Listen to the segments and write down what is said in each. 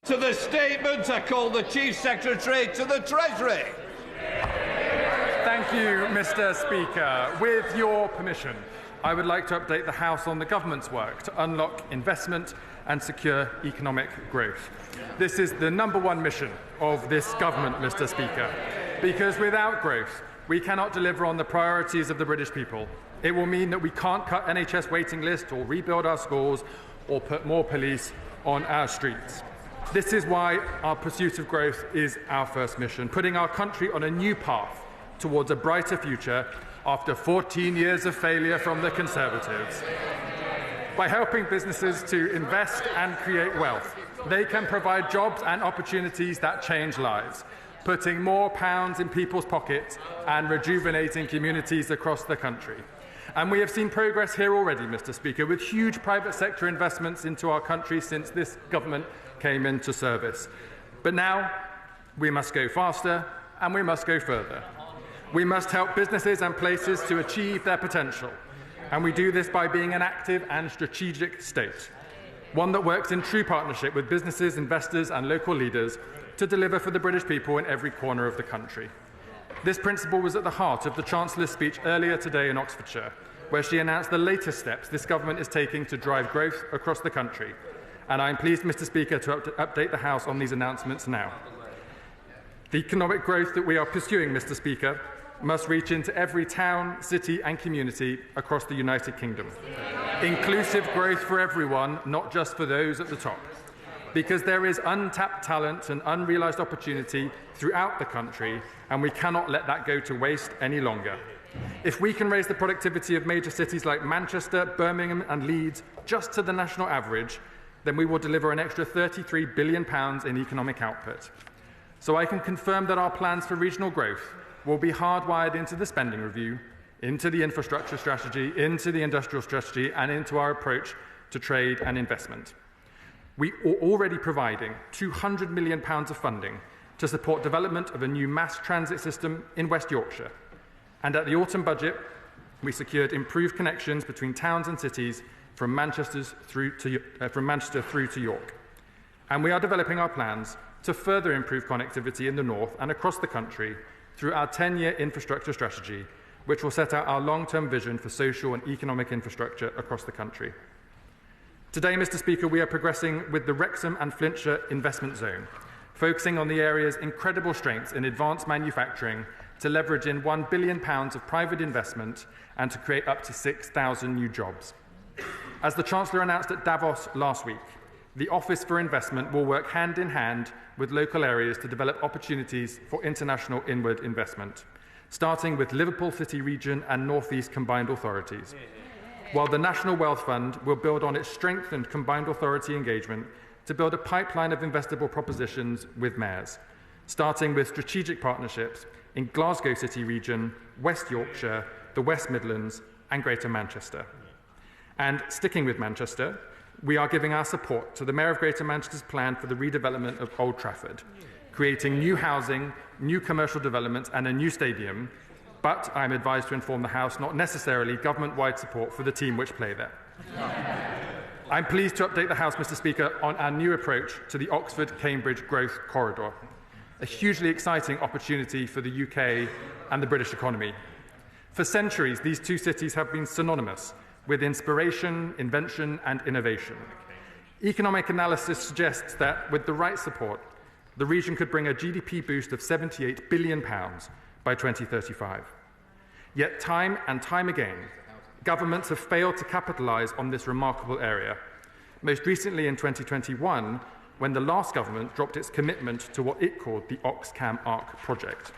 To the statement, I call the Chief Secretary to the Treasury. Thank you, Mr. Speaker. With your permission, I would like to update the House on the Government's work to unlock investment and secure economic growth. This is the number one mission of this government, Mr. Speaker, because without growth, we cannot deliver on the priorities of the British people. It will mean that we can't cut NHS waiting lists or rebuild our schools or put more police on our streets. This is why our pursuit of growth is our first mission, putting our country on a new path towards a brighter future after 14 years of failure from the Conservatives. By helping businesses to invest and create wealth, they can provide jobs and opportunities that change lives, putting more pounds in people's pockets and rejuvenating communities across the country. And we have seen progress here already, Mr. Speaker, with huge private sector investments into our country since this government came into service. But now we must go faster and we must go further. We must help businesses and places to achieve their potential. And we do this by being an active and strategic state, one that works in true partnership with businesses, investors and local leaders to deliver for the British people in every corner of the country. This principle was at the heart of the Chancellor's speech earlier today in Oxfordshire, where she announced the latest steps this government is taking to drive growth across the country. And I am pleased, Mr. Speaker, to update the House on these announcements now. The economic growth that we are pursuing, Mr. Speaker, must reach into every town, city and community across the United Kingdom. Inclusive growth for everyone, not just for those at the top. Because there is untapped talent and unrealised opportunity throughout the country, and we cannot let that go to waste any longer. If we can raise the productivity of major cities like Manchester, Birmingham and Leeds just to the national average, then we will deliver an extra £33 billion in economic output. So I can confirm that our plans for regional growth will be hardwired into the spending review, into the infrastructure strategy, into the industrial strategy and into our approach to trade and investment. We are already providing £200 million of funding to support development of a new mass transit system in West Yorkshire. And at the autumn budget, we secured improved connections between towns and cities from Manchester through to York. And we are developing our plans to further improve connectivity in the north and across the country through our 10-year infrastructure strategy, which will set out our long-term vision for social and economic infrastructure across the country. Today, Mr. Speaker, we are progressing with the Wrexham and Flintshire Investment Zone, focusing on the area's incredible strengths in advanced manufacturing to leverage in £1 billion of private investment and to create up to 6,000 new jobs. As the Chancellor announced at Davos last week, the Office for Investment will work hand in hand with local areas to develop opportunities for international inward investment, starting with Liverpool City Region and North East Combined Authorities, while the National Wealth Fund will build on its strengthened combined authority engagement to build a pipeline of investable propositions with mayors, starting with strategic partnerships in Glasgow City Region, West Yorkshire, the West Midlands and Greater Manchester. And sticking with Manchester, we are giving our support to the Mayor of Greater Manchester's plan for the redevelopment of Old Trafford, creating new housing, new commercial developments and a new stadium, but I am advised to inform the House not necessarily government-wide support for the team which play there. I am pleased to update the House, Mr. Speaker, on our new approach to the Oxford-Cambridge Growth Corridor, a hugely exciting opportunity for the UK and the British economy. For centuries, these two cities have been synonymous with inspiration, invention and innovation. Economic analysis suggests that, with the right support, the region could bring a GDP boost of £78 billion by 2035. Yet time and time again, governments have failed to capitalise on this remarkable area, most recently in 2021, when the last government dropped its commitment to what it called the Oxcam Arc project.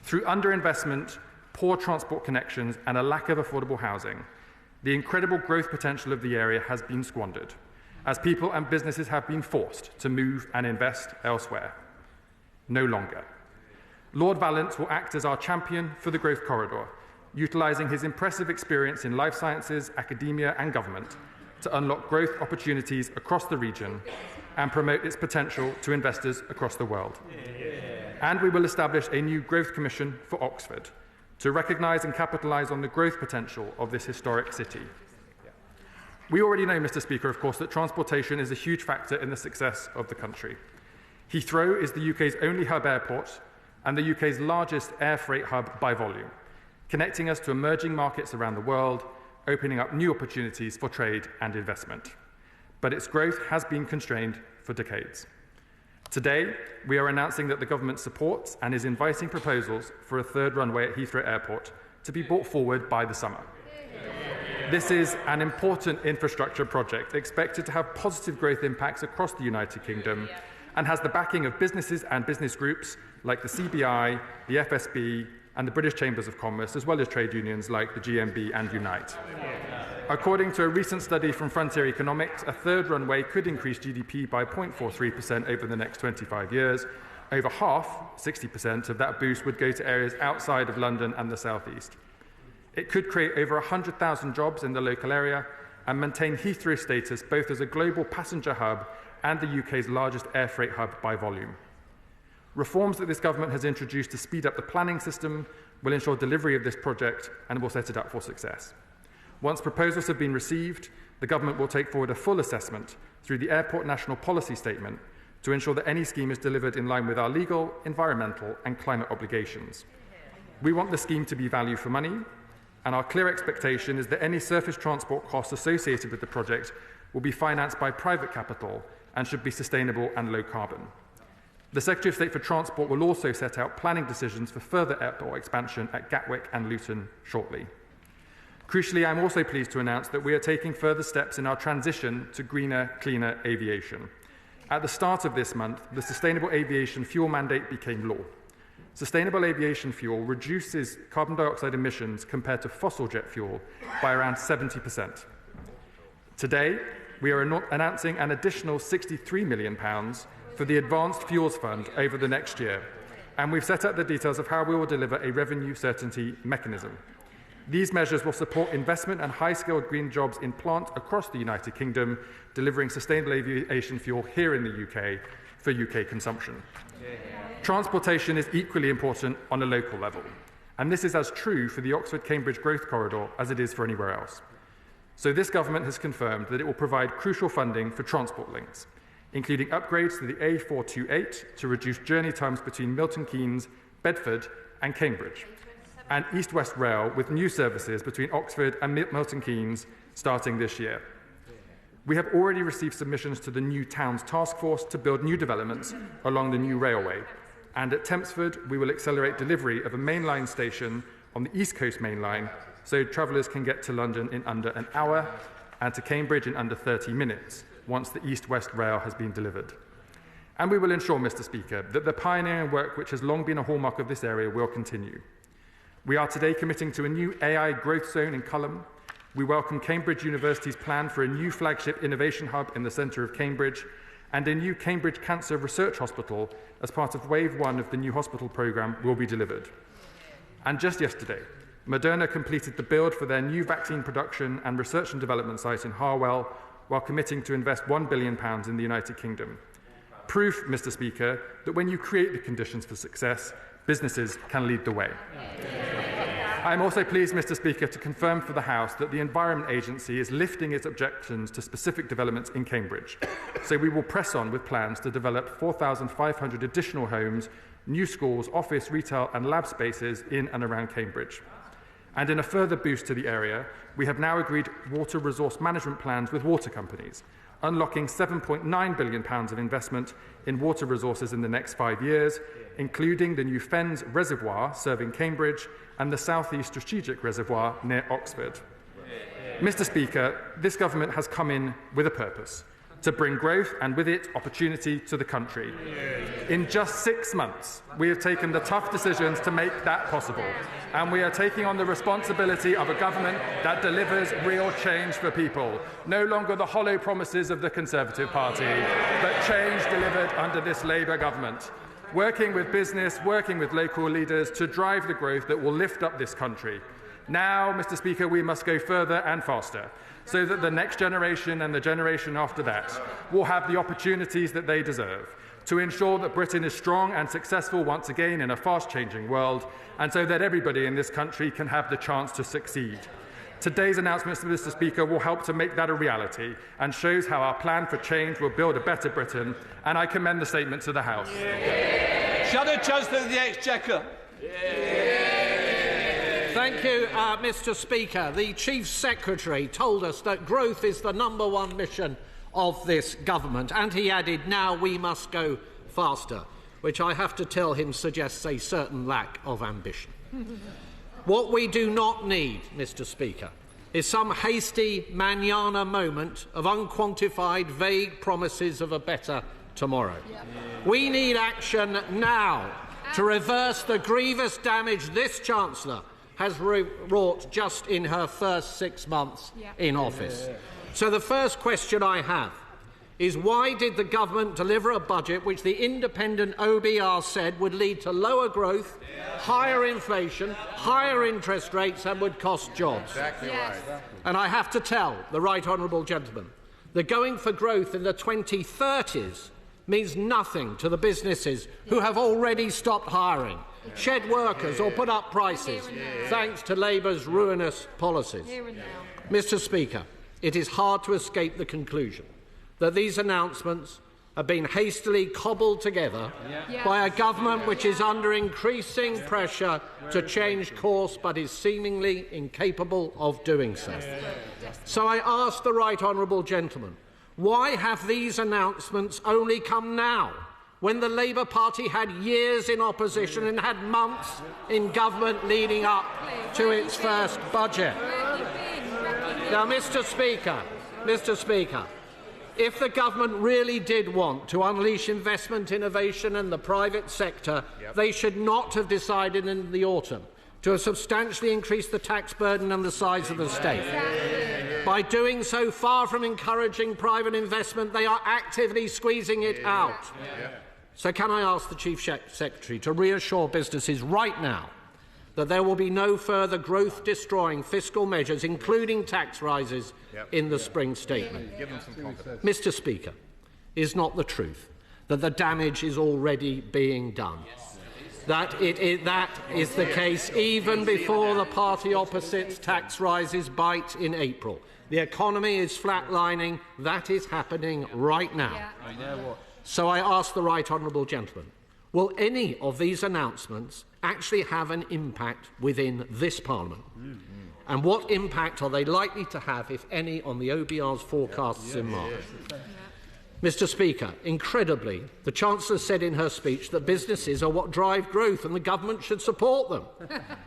Through underinvestment, poor transport connections and a lack of affordable housing, the incredible growth potential of the area has been squandered, as people and businesses have been forced to move and invest elsewhere. No longer. Lord Valence will act as our champion for the growth corridor, utilising his impressive experience in life sciences, academia and government to unlock growth opportunities across the region and promote its potential to investors across the world. And we will establish a new growth commission for Oxford to recognise and capitalise on the growth potential of this historic city. We already know, Mr. Speaker, of course, that transportation is a huge factor in the success of the country. Heathrow is the UK's only hub airport and the UK's largest air freight hub by volume, connecting us to emerging markets around the world, opening up new opportunities for trade and investment. But its growth has been constrained for decades. Today, we are announcing that the government supports and is inviting proposals for a third runway at Heathrow Airport to be brought forward by the summer. This is an important infrastructure project expected to have positive growth impacts across the United Kingdom and has the backing of businesses and business groups like the CBI, the FSB and the British Chambers of Commerce, as well as trade unions like the GMB and Unite. According to a recent study from Frontier Economics, a third runway could increase GDP by 0.43% over the next 25 years. Over half, 60% of that boost would go to areas outside of London and the South East. It could create over 100,000 jobs in the local area and maintain Heathrow status both as a global passenger hub and the UK's largest air freight hub by volume. Reforms that this government has introduced to speed up the planning system will ensure delivery of this project and will set it up for success. Once proposals have been received, the government will take forward a full assessment through the Airport National Policy Statement to ensure that any scheme is delivered in line with our legal, environmental and climate obligations. We want the scheme to be value for money, and our clear expectation is that any surface transport costs associated with the project will be financed by private capital and should be sustainable and low carbon. The Secretary of State for Transport will also set out planning decisions for further airport expansion at Gatwick and Luton shortly. Crucially, I'm also pleased to announce that we are taking further steps in our transition to greener, cleaner aviation. At the start of this month, the Sustainable Aviation Fuel Mandate became law. Sustainable aviation fuel reduces carbon dioxide emissions compared to fossil jet fuel by around 70%. Today, we are announcing an additional £63 million for the Advanced Fuels Fund over the next year, and we've set out the details of how we will deliver a revenue certainty mechanism. These measures will support investment and high-skilled green jobs in plant across the United Kingdom, delivering sustainable aviation fuel here in the UK for UK consumption. Transportation is equally important on a local level, and this is as true for the Oxford-Cambridge Growth Corridor as it is for anywhere else. So this government has confirmed that it will provide crucial funding for transport links, including upgrades to the A428 to reduce journey times between Milton Keynes, Bedford and Cambridge, and East-West Rail with new services between Oxford and Milton Keynes starting this year. We have already received submissions to the new Towns Task Force to build new developments along the new railway, and at Tempsford we will accelerate delivery of a mainline station on the East Coast Main Line so travellers can get to London in under an hour and to Cambridge in under 30 minutes once the East-West Rail has been delivered. And we will ensure, Mr. Speaker, that the pioneering work which has long been a hallmark of this area will continue. We are today committing to a new AI growth zone in Culham. We welcome Cambridge University's plan for a new flagship innovation hub in the centre of Cambridge and a new Cambridge Cancer Research Hospital as part of Wave 1 of the new hospital programme will be delivered. And just yesterday, Moderna completed the build for their new vaccine production and research and development site in Harwell while committing to invest £1 billion in the United Kingdom. Proof, Mr. Speaker, that when you create the conditions for success, businesses can lead the way. I am also pleased, Mr. Speaker, to confirm for the House that the Environment Agency is lifting its objections to specific developments in Cambridge. So we will press on with plans to develop 4,500 additional homes, new schools, office, retail and lab spaces in and around Cambridge. And in a further boost to the area, we have now agreed water resource management plans with water companies, unlocking £7.9 billion of investment in water resources in the next 5 years, including the new Fens Reservoir serving Cambridge and the South East Strategic Reservoir near Oxford. Mr. Speaker, this government has come in with a purpose, to bring growth and with it opportunity to the country. In just 6 months, we have taken the tough decisions to make that possible, and we are taking on the responsibility of a government that delivers real change for people, no longer the hollow promises of the Conservative Party, but change delivered under this Labour government. Working with business, working with local leaders to drive the growth that will lift up this country. Now, Mr. Speaker, we must go further and faster, so that the next generation and the generation after that will have the opportunities that they deserve, to ensure that Britain is strong and successful once again in a fast-changing world, and so that everybody in this country can have the chance to succeed. Today's announcement, Mr. Speaker, will help to make that a reality and shows how our plan for change will build a better Britain, and I commend the statement to the House. Shadow Chancellor of the Exchequer. Thank you, Mr. Speaker. The Chief Secretary told us that growth is the #1 mission of this government, and he added, now we must go faster, which I have to tell him suggests a certain lack of ambition. What we do not need, Mr. Speaker, is some hasty manana moment of unquantified, vague promises of a better tomorrow. We need action now to reverse the grievous damage this Chancellor has wrought just in her first 6 months in office. So the first question I have is, why did the government deliver a budget which the independent OBR said would lead to lower growth, higher inflation, higher interest rates and would cost jobs? Exactly right. And I have to tell the right honourable gentleman that going for growth in the 2030s means nothing to the businesses who have already stopped hiring, shed workers or put up prices thanks to Labour's ruinous policies. Mr. Speaker, it is hard to escape the conclusion that these announcements have been hastily cobbled together by a government which is under increasing pressure to change course but is seemingly incapable of doing so. So I ask the right honourable gentleman, why have these announcements only come now, when the Labour Party had years in opposition and had months in government leading up to its first budget? Now, Mr. Speaker, if the government really did want to unleash investment, innovation and the private sector, they should not have decided in the autumn to have substantially increased the tax burden and the size of the state. By doing so, far from encouraging private investment, they are actively squeezing it out. So can I ask the Chief Secretary to reassure businesses right now that there will be no further growth-destroying fiscal measures, including tax rises, in the spring statement? Give them some confidence. Mr. Speaker, is not the truth that the damage is already being done? That is the case even before the party opposite's tax rises bite in April. The economy is flatlining. That is happening right now. So I ask the right honourable gentleman, will any of these announcements actually have an impact within this Parliament? And what impact are they likely to have, if any, on the OBR's forecasts in March? Mr. Speaker, incredibly, the Chancellor said in her speech that businesses are what drive growth and the government should support them.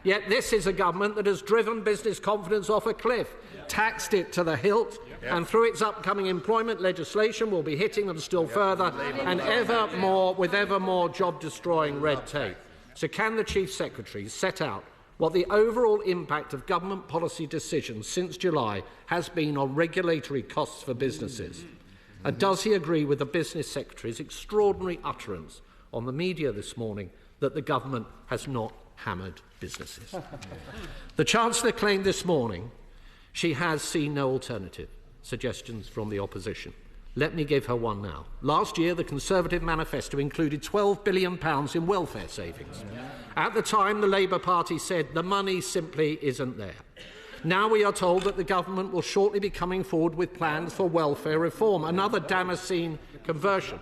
Yet this is a government that has driven business confidence off a cliff, taxed it to the hilt, and through its upcoming employment legislation will be hitting them still further and ever more job-destroying red tape. So can the Chief Secretary set out what the overall impact of government policy decisions since July has been on regulatory costs for businesses? And does he agree with the Business Secretary's extraordinary utterance on the media this morning that the government has not hammered businesses? The Chancellor claimed this morning she has seen no alternative suggestions from the opposition. Let me give her one now. Last year, the Conservative manifesto included £12 billion in welfare savings. At the time, the Labour Party said the money simply isn't there. Now we are told that the government will shortly be coming forward with plans for welfare reform, another Damascene conversion.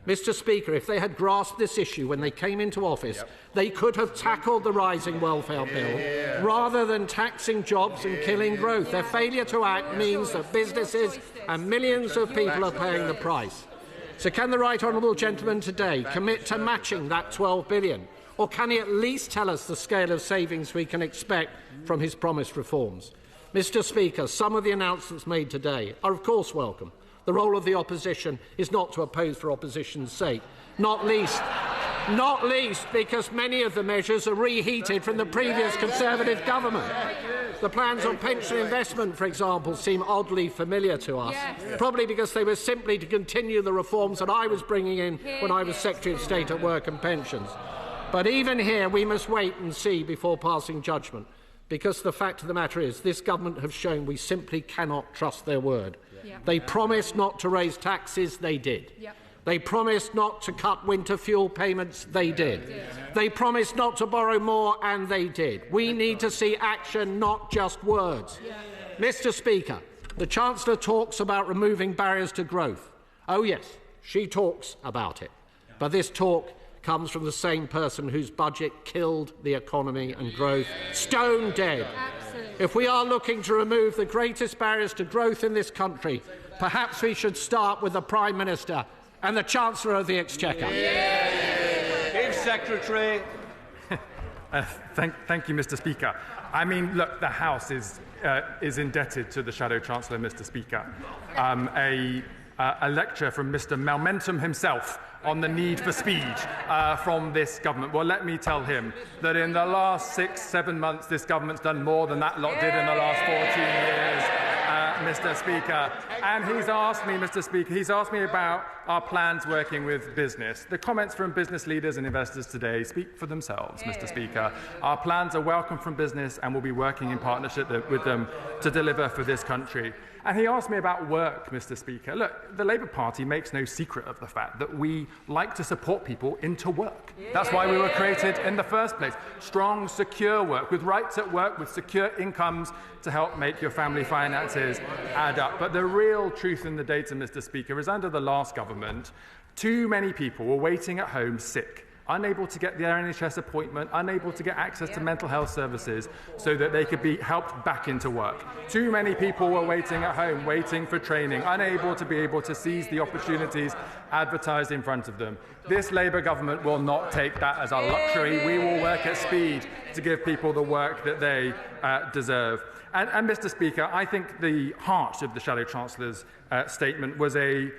Mr. Speaker, if they had grasped this issue when they came into office, they could have tackled the rising welfare bill rather than taxing jobs and killing growth. Their failure to act means that businesses and millions of people are paying the price. So can the right honourable gentleman today commit to matching that £12 billion? Or can he at least tell us the scale of savings we can expect from his promised reforms? Mr. Speaker, some of the announcements made today are of course welcome. The role of the opposition is not to oppose for opposition's sake, not least because many of the measures are reheated from the previous Conservative government. The plans on pension investment, for example, seem oddly familiar to us, probably because they were simply to continue the reforms that I was bringing in when I was Secretary of State at Work and Pensions. But even here, we must wait and see before passing judgment, because the fact of the matter is this government have shown we simply cannot trust their word. They promised not to raise taxes, they did. They promised not to cut winter fuel payments. They did. They promised not to borrow more, and they did. We need to see action, not just words. Mr. Speaker, the Chancellor talks about removing barriers to growth. Oh yes, she talks about it. But this talk comes from the same person whose budget killed the economy and growth, stone dead. Absolutely. If we are looking to remove the greatest barriers to growth in this country, perhaps we should start with the Prime Minister and the Chancellor of the Exchequer. Chief Secretary. Thank you, Mr. Speaker. I mean, look, the House is indebted to the Shadow Chancellor, Mr. Speaker. A lecture from Mr. Momentum himself on the need for speed from this government. Well, let me tell him that in the last 6-7 months, this government's done more than that lot did in the last 14 years. Mr. Speaker, and he's asked me, Mr. Speaker, he's asked me about our plans working with business. The comments from business leaders and investors today speak for themselves, Mr. Speaker. Our plans are welcome from business and we'll be working in partnership with them to deliver for this country. And he asked me about work, Mr. Speaker. Look, the Labour Party makes no secret of the fact that we like to support people into work. That's why we were created in the first place. Strong, secure work, with rights at work, with secure incomes to help make your family finances add up. But the real truth in the data, Mr. Speaker, is under the last government, too many people were waiting at home sick, unable to get their NHS appointment, unable to get access to mental health services so that they could be helped back into work. Too many people were waiting at home, waiting for training, unable to be able to seize the opportunities advertised in front of them. This Labour government will not take that as a luxury. We will work at speed to give people the work that they deserve. And Mr. Speaker, I think the heart of the Shadow Chancellor's statement was a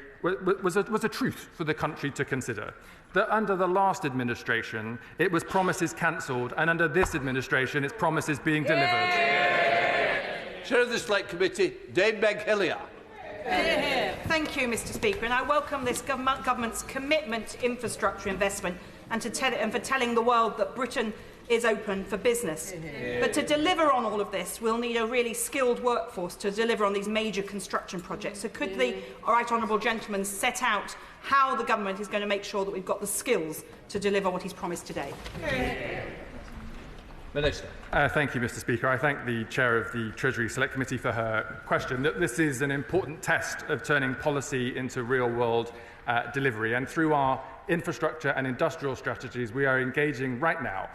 truth for the country to consider. That under the last administration, it was promises cancelled, and under this administration, it's promises being delivered. Chair of the Select Committee, Dame Meg Hillier. Thank you, Mr. Speaker, and I welcome this government's commitment to infrastructure investment and for telling the world that Britain is open for business. But to deliver on all of this, we'll need a really skilled workforce to deliver on these major construction projects. So could the right honourable gentleman set out how the government is going to make sure that we've got the skills to deliver what he's promised today? Minister. Thank you, Mr. Speaker. I thank the Chair of the Treasury Select Committee for her question. This is an important test of turning policy into real-world delivery, and through our infrastructure and industrial strategies, we are engaging right now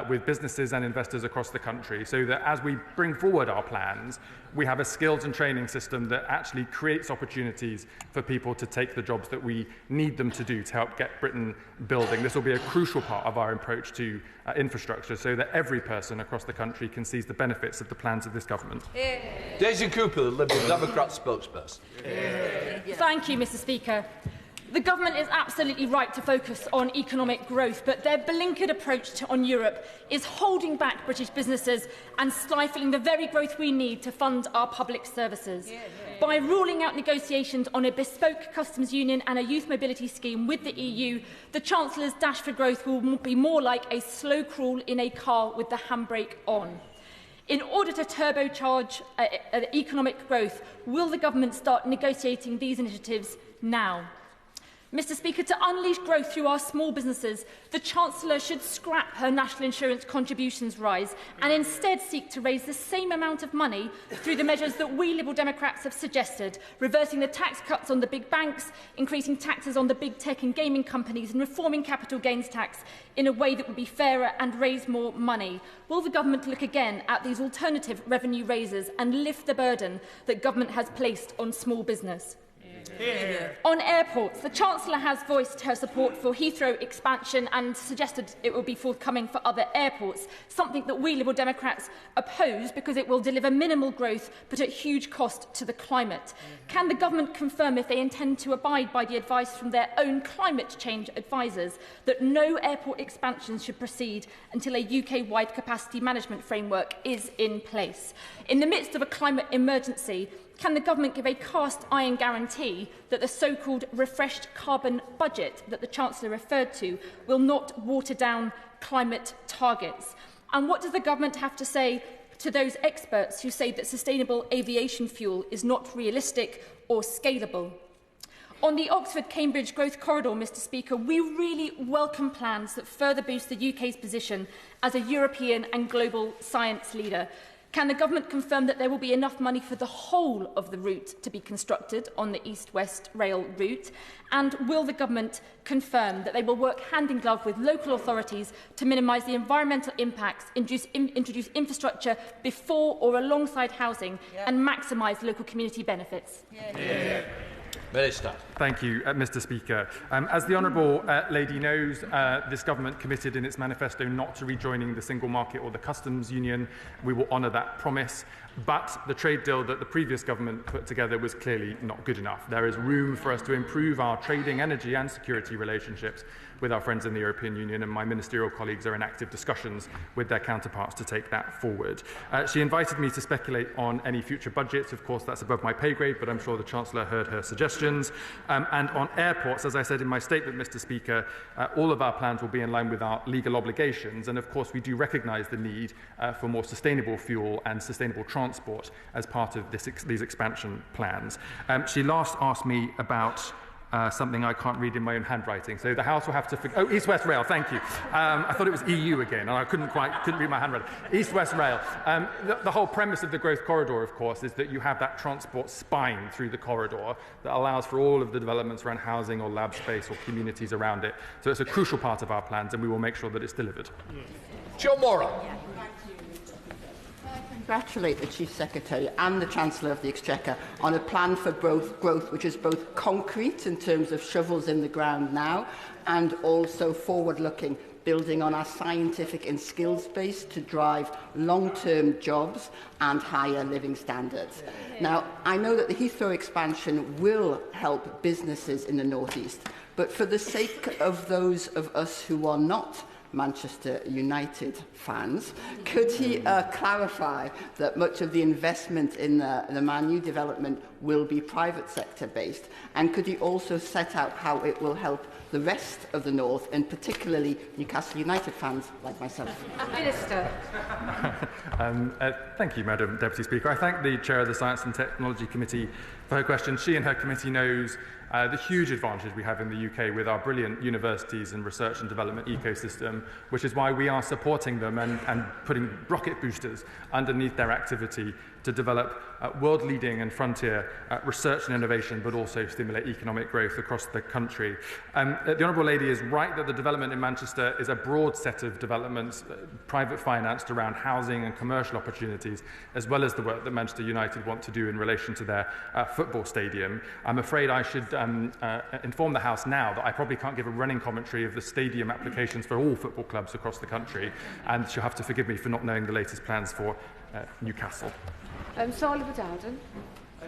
with businesses and investors across the country so that as we bring forward our plans, we have a skills and training system that actually creates opportunities for people to take the jobs that we need them to do to help get Britain building. This will be a crucial part of our approach to infrastructure so that every person across the country can seize the benefits of the plans of this government. Daisy Cooper, the Liberal Democrat spokesperson. Thank you, Mr. Speaker. The government is absolutely right to focus on economic growth, but their blinkered approach on Europe is holding back British businesses and stifling the very growth we need to fund our public services. By ruling out negotiations on a bespoke customs union and a youth mobility scheme with the EU, the Chancellor's dash for growth will be more like a slow crawl in a car with the handbrake on. In order to turbocharge economic growth, will the government start negotiating these initiatives now? Mr. Speaker, to unleash growth through our small businesses, the Chancellor should scrap her national insurance contributions rise and instead seek to raise the same amount of money through the measures that we Liberal Democrats have suggested, reversing the tax cuts on the big banks, increasing taxes on the big tech and gaming companies and reforming capital gains tax in a way that would be fairer and raise more money. Will the government look again at these alternative revenue raises and lift the burden that government has placed on small business? On airports, the Chancellor has voiced her support for Heathrow expansion and suggested it will be forthcoming for other airports, something that we Liberal Democrats oppose because it will deliver minimal growth but at huge cost to the climate. Can the government confirm if they intend to abide by the advice from their own climate change advisers that no airport expansions should proceed until a UK-wide capacity management framework is in place? In the midst of a climate emergency, can the government give a cast-iron guarantee that the so-called refreshed carbon budget that the Chancellor referred to will not water down climate targets? And what does the government have to say to those experts who say that sustainable aviation fuel is not realistic or scalable? On the Oxford-Cambridge Growth Corridor, Mr Speaker, we really welcome plans that further boost the UK's position as a European and global science leader. Can the Government confirm that there will be enough money for the whole of the route to be constructed on the East-West Rail route? And will the Government confirm that they will work hand in glove with local authorities to minimise the environmental impacts, introduce infrastructure before or alongside housing, and maximise local community benefits? Minister. Thank you, Mr Speaker. As the Honourable Lady knows, this Government committed in its manifesto not to rejoining the single market or the customs union. We will honour that promise. But the trade deal that the previous government put together was clearly not good enough. There is room for us to improve our trading, energy and security relationships with our friends in the European Union, and my ministerial colleagues are in active discussions with their counterparts to take that forward. She invited me to speculate on any future budgets. Of course, that's above my pay grade, but I'm sure the Chancellor heard her suggestions. And on airports, as I said in my statement, Mr Speaker, all of our plans will be in line with our legal obligations. And of course, we do recognise the need for more sustainable fuel and sustainable transport as part of these expansion plans. She last asked me about something I can't read in my own handwriting. So the House will have to... Oh, East-West Rail, thank you. I thought it was EU again, and I couldn't read my handwriting. East-West Rail. The whole premise of the growth corridor, of course, is that you have that transport spine through the corridor that allows for all of the developments around housing or lab space or communities around it. So it's a crucial part of our plans, and we will make sure that it's delivered. Onwurah. Congratulate the Chief Secretary and the Chancellor of the Exchequer on a plan for growth which is both concrete in terms of shovels in the ground now and also forward-looking, building on our scientific and skills base to drive long-term jobs and higher living standards. Now, I know that the Heathrow expansion will help businesses in the North East, but for the sake of those of us who are not Manchester United fans, could he clarify that much of the investment in the Man U development will be private sector based, and could he also set out how it will help the rest of the North, and particularly Newcastle United fans like myself? Minister. Thank you, Madam Deputy Speaker. I thank the Chair of the Science and Technology Committee for her question. She and her committee knows the huge advantage we have in the UK with our brilliant universities and research and development ecosystem, which is why we are supporting them and putting rocket boosters underneath their activity to develop world-leading and frontier research and innovation, but also stimulate economic growth across the country. The Honourable Lady is right that the development in Manchester is a broad set of developments, private financed around housing and commercial opportunities, as well as the work that Manchester United want to do in relation to their football stadium. I'm afraid I should inform the House now that I probably can't give a running commentary of the stadium applications for all football clubs across the country, and she'll have to forgive me for not knowing the latest plans for Newcastle. Dowden.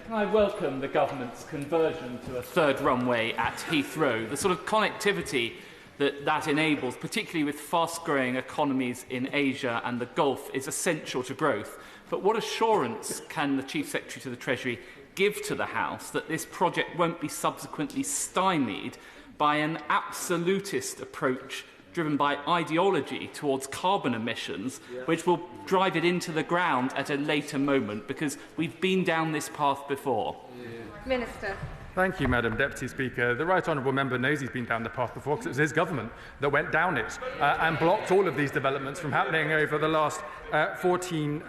Can I welcome the Government's conversion to a third runway at Heathrow? The sort of connectivity that enables, particularly with fast-growing economies in Asia and the Gulf, is essential to growth. But what assurance can the Chief Secretary to the Treasury give to the House that this project won't be subsequently stymied by an absolutist approach driven by ideology towards carbon emissions, which will drive it into the ground at a later moment, because we've been down this path before? Minister. Thank you, Madam Deputy Speaker. The Right Honourable Member knows he's been down the path before, because it was his government that went down it and blocked all of these developments from happening over the last 14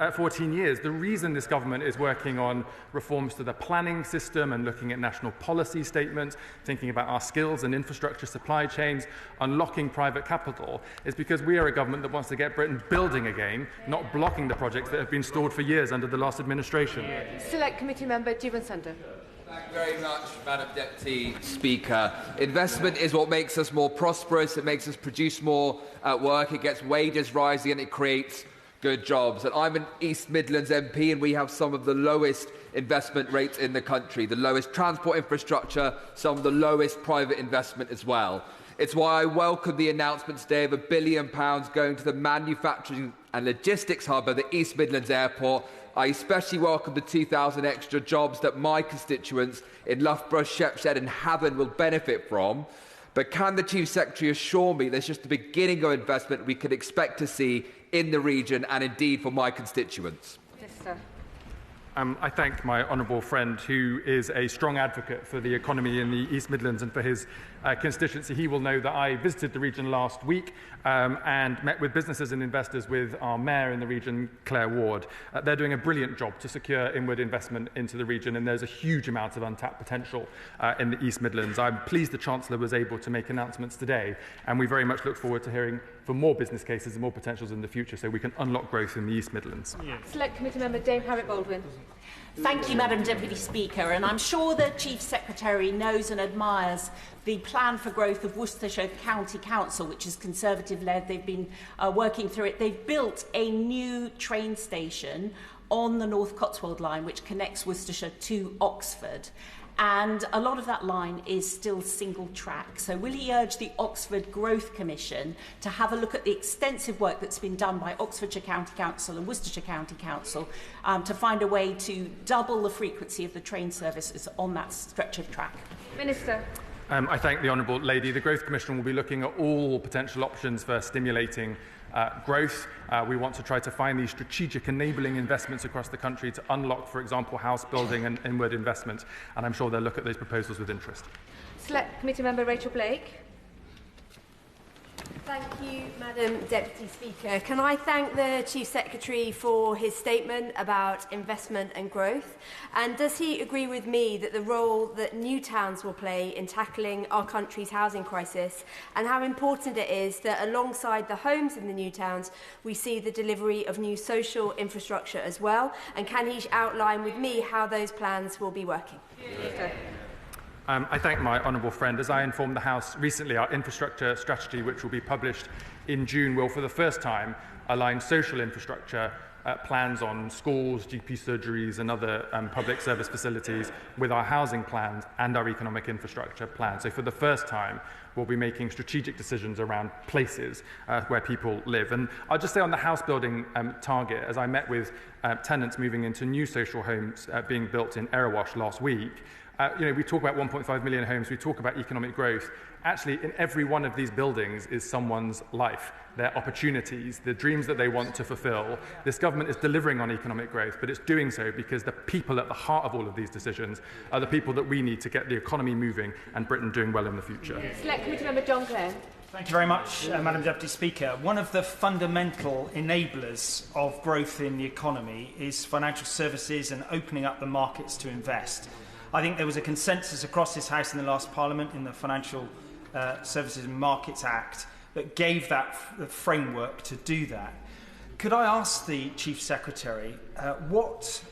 years. The reason this government is working on reforms to the planning system and looking at national policy statements, thinking about our skills and infrastructure supply chains, unlocking private capital, is because we are a government that wants to get Britain building again, not blocking the projects that have been stalled for years under the last administration. Select Committee Member Jeevun Sandher. Thank you very much, Madam Deputy Speaker. Investment is what makes us more prosperous, it makes us produce more work, it gets wages rising and it creates good jobs. And I'm an East Midlands MP and we have some of the lowest investment rates in the country, the lowest transport infrastructure, some of the lowest private investment as well. It's why I welcome the announcement today of £1 billion going to the manufacturing and logistics hub of the East Midlands Airport. I especially welcome the 2,000 extra jobs that my constituents in Loughborough, Shepshed and Havant will benefit from. But can the Chief Secretary assure me there's just the beginning of investment we could expect to see in the region and indeed for my constituents? Yes, sir. I thank my honourable friend, who is a strong advocate for the economy in the East Midlands and for his constituency. He will know that I visited the region last week and met with businesses and investors with our mayor in the region, Claire Ward. They're doing a brilliant job to secure inward investment into the region, and there's a huge amount of untapped potential in the East Midlands. I'm pleased the Chancellor was able to make announcements today, and we very much look forward to hearing for more business cases and more potentials in the future so we can unlock growth in the East Midlands. Select Committee Member Dame Harriett Baldwin. Thank you, Madam Deputy Speaker, and I'm sure the Chief Secretary knows and admires the plan for growth of Worcestershire County Council, which is Conservative-led. They've been working through it. They've built a new train station on the North Cotswold line, which connects Worcestershire to Oxford. And a lot of that line is still single track. So will he urge the Oxford Growth Commission to have a look at the extensive work that's been done by Oxfordshire County Council and Worcestershire County Council to find a way to double the frequency of the train services on that stretch of track? Minister. I thank the Honourable Lady. The Growth Commission will be looking at all potential options for stimulating growth. We want to try to find these strategic enabling investments across the country to unlock, for example, house building and inward investment, and I'm sure they'll look at those proposals with interest. Select Committee Member Rachel Blake. Thank you, Madam Deputy Speaker. Can I thank the Chief Secretary for his statement about investment and growth? And does he agree with me that the role that new towns will play in tackling our country's housing crisis, and how important it is that alongside the homes in the new towns, we see the delivery of new social infrastructure as well? And can he outline with me how those plans will be working? I thank my honourable friend. As I informed the House recently, our infrastructure strategy, which will be published in June, will for the first time align social infrastructure plans on schools, GP surgeries and other public service facilities with our housing plans and our economic infrastructure plans. So for the first time, we'll be making strategic decisions around places where people live. And I'll just say on the house building target, as I met with tenants moving into new social homes being built in Erewash last week, we talk about 1.5 million homes, we talk about economic growth. Actually, in every one of these buildings is someone's life, their opportunities, the dreams that they want to fulfil. This government is delivering on economic growth, but it's doing so because the people at the heart of all of these decisions are the people that we need to get the economy moving and Britain doing well in the future. Select Committee Member John Glen. Thank you very much, Madam Deputy Speaker. One of the fundamental enablers of growth in the economy is financial services and opening up the markets to invest. I think there was a consensus across this House in the last Parliament in the Financial Services and Markets Act that gave that the framework to do that. Could I ask the Chief Secretary what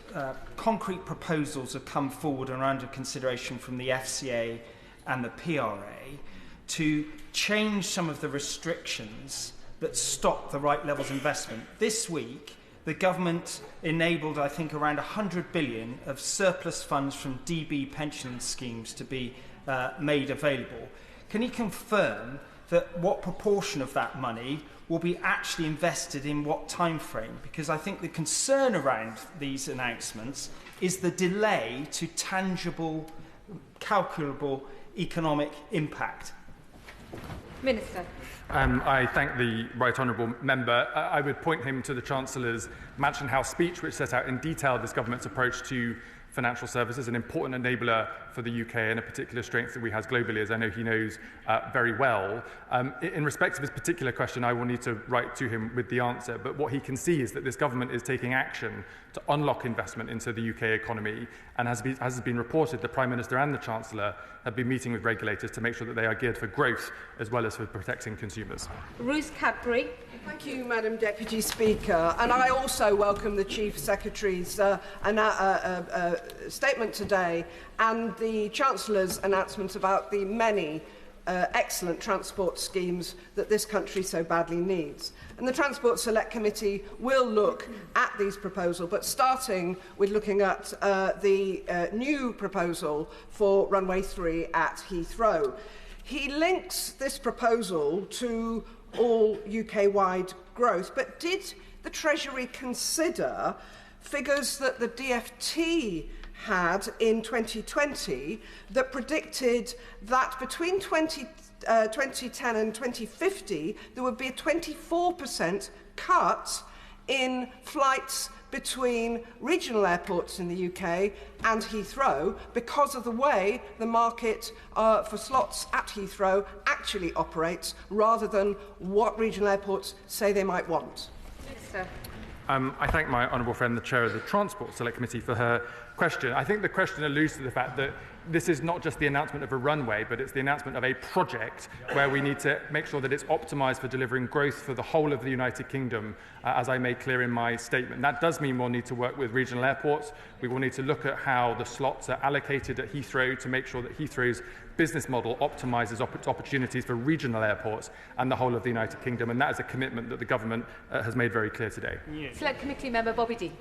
concrete proposals have come forward and are under consideration from the FCA and the PRA to change some of the restrictions that stop the right levels of investment? This week, the government enabled, I think, around 100 billion of surplus funds from DB pension schemes to be made available. Can you confirm that what proportion of that money will be actually invested in what time frame? Because I think the concern around these announcements is the delay to tangible, calculable economic impact. Minister. I thank the right honourable member. I would point him to the Chancellor's Mansion House speech, which set out in detail this government's approach to financial services, an important enabler for the UK and a particular strength that we have globally, as I know he knows very well. In respect of his particular question, I will need to write to him with the answer, but what he can see is that this government is taking action to unlock investment into the UK economy, and as has been reported, the Prime Minister and the Chancellor have been meeting with regulators to make sure that they are geared for growth as well as for protecting consumers. Ruth Cadbury. Thank you, Madam Deputy Speaker. And I also welcome the Chief Secretary's statement today and the Chancellor's announcement about the many excellent transport schemes that this country so badly needs. And the Transport Select Committee will look at these proposals, but starting with looking at the new proposal for Runway 3 at Heathrow. He links this proposal to all UK-wide growth, but did the Treasury consider figures that the DfT had in 2020 that predicted that between 2010 and 2050 there would be a 24% cut in flights between regional airports in the UK and Heathrow because of the way the market for slots at Heathrow actually operates, rather than what regional airports say they might want? Minister. I thank my honourable friend, the Chair of the Transport Select Committee, for her question. I think the question alludes to the fact that this is not just the announcement of a runway, but it's the announcement of a project where we need to make sure that it's optimised for delivering growth for the whole of the United Kingdom, as I made clear in my statement. That does mean we'll need to work with regional airports. We will need to look at how the slots are allocated at Heathrow to make sure that Heathrow's business model optimises opportunities for regional airports and the whole of the United Kingdom, and that is a commitment that the government has made very clear today. Select Committee Member Bobby Dee.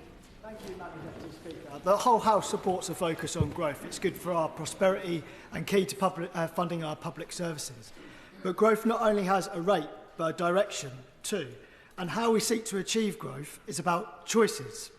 Thank you, Madam Deputy Speaker. The whole House supports a focus on growth. It's good for our prosperity and key to funding our public services. But growth not only has a rate, but a direction too. And how we seek to achieve growth is about choices.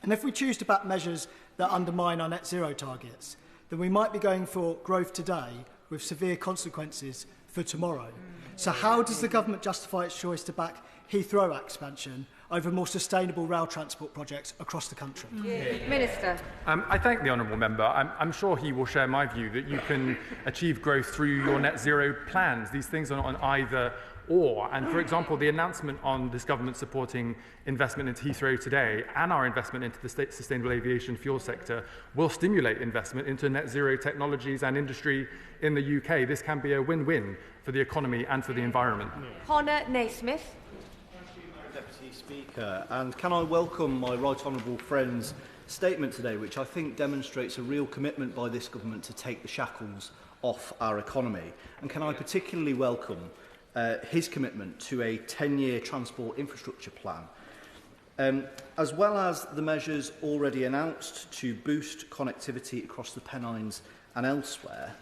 And if we choose to back measures that undermine our net zero targets, then we might be going for growth today with severe consequences for tomorrow. So how does the government justify its choice to back Heathrow expansion over more sustainable rail transport projects across the country? Minister. I thank the honourable member. I'm sure he will share my view that you can achieve growth through your net zero plans. These things are not an either or. And for example, the announcement on this government supporting investment into Heathrow today and our investment into the sustainable aviation fuel sector will stimulate investment into net zero technologies and industry in the UK. This can be a win-win for the economy and for the environment. Honor Naismith. Deputy Speaker, and can I welcome my right honourable friend's statement today, which I think demonstrates a real commitment by this government to take the shackles off our economy. And can I particularly welcome his commitment to a 10-year transport infrastructure plan, as well as the measures already announced to boost connectivity across the Pennines and elsewhere.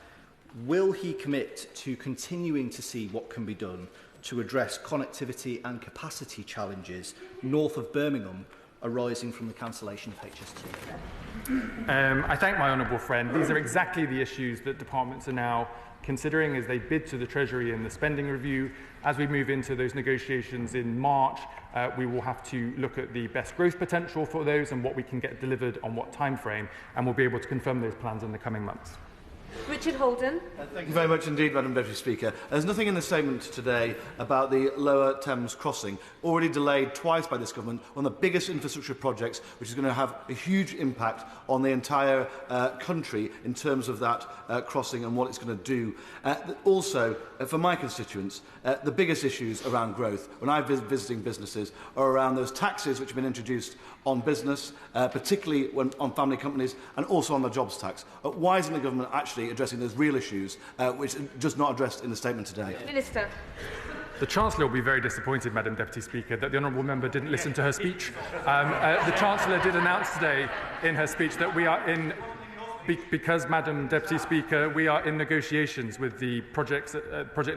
Will he commit to continuing to see what can be done to address connectivity and capacity challenges north of Birmingham arising from the cancellation of HS2? I thank my honourable friend. These are exactly the issues that departments are now considering as they bid to the Treasury in the spending review. As we move into those negotiations in March, we will have to look at the best growth potential for those and what we can get delivered on what time frame, and we'll be able to confirm those plans in the coming months. Richard Holden. Thank you very much indeed, Madam Deputy Speaker. There's nothing in the statement today about the Lower Thames crossing, already delayed twice by this government, one of the biggest infrastructure projects, which is going to have a huge impact on the entire country in terms of that crossing and what it's going to do. Also, for my constituents, the biggest issues around growth, when I'm visiting businesses, are around those taxes which have been introduced on business, particularly on family companies, and also on the jobs tax. Why isn't the government actually addressing those real issues, which are just not addressed in the statement today? Minister. The Chancellor will be very disappointed, Madam Deputy Speaker, that the honourable member didn't listen to her speech. The Chancellor did announce today in her speech that we are in, because, Madam Deputy Speaker, we are in negotiations with the project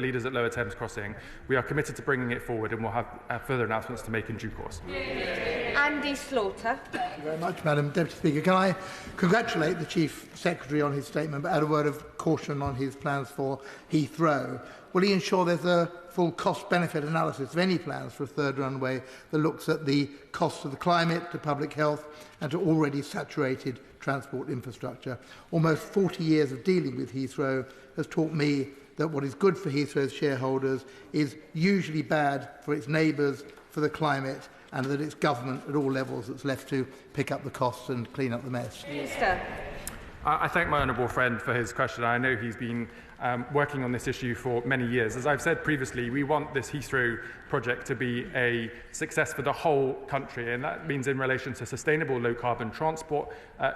leaders at Lower Thames Crossing. We are committed to bringing it forward, and we'll have further announcements to make in due course. Andy Slaughter. Thank you very much, Madam Deputy Speaker. Can I congratulate the Chief Secretary on his statement, but add a word of caution on his plans for Heathrow? Will he ensure there's a full cost-benefit analysis of any plans for a third runway that looks at the costs to the climate, to public health and to already saturated transport infrastructure? Almost 40 years of dealing with Heathrow has taught me that what is good for Heathrow's shareholders is usually bad for its neighbours, for the climate, and that it's government at all levels that's left to pick up the costs and clean up the mess. Minister. I thank my honourable friend for his question. I know he's been working on this issue for many years. As I've said previously, we want this Heathrow project to be a success for the whole country, and that means in relation to sustainable low-carbon transport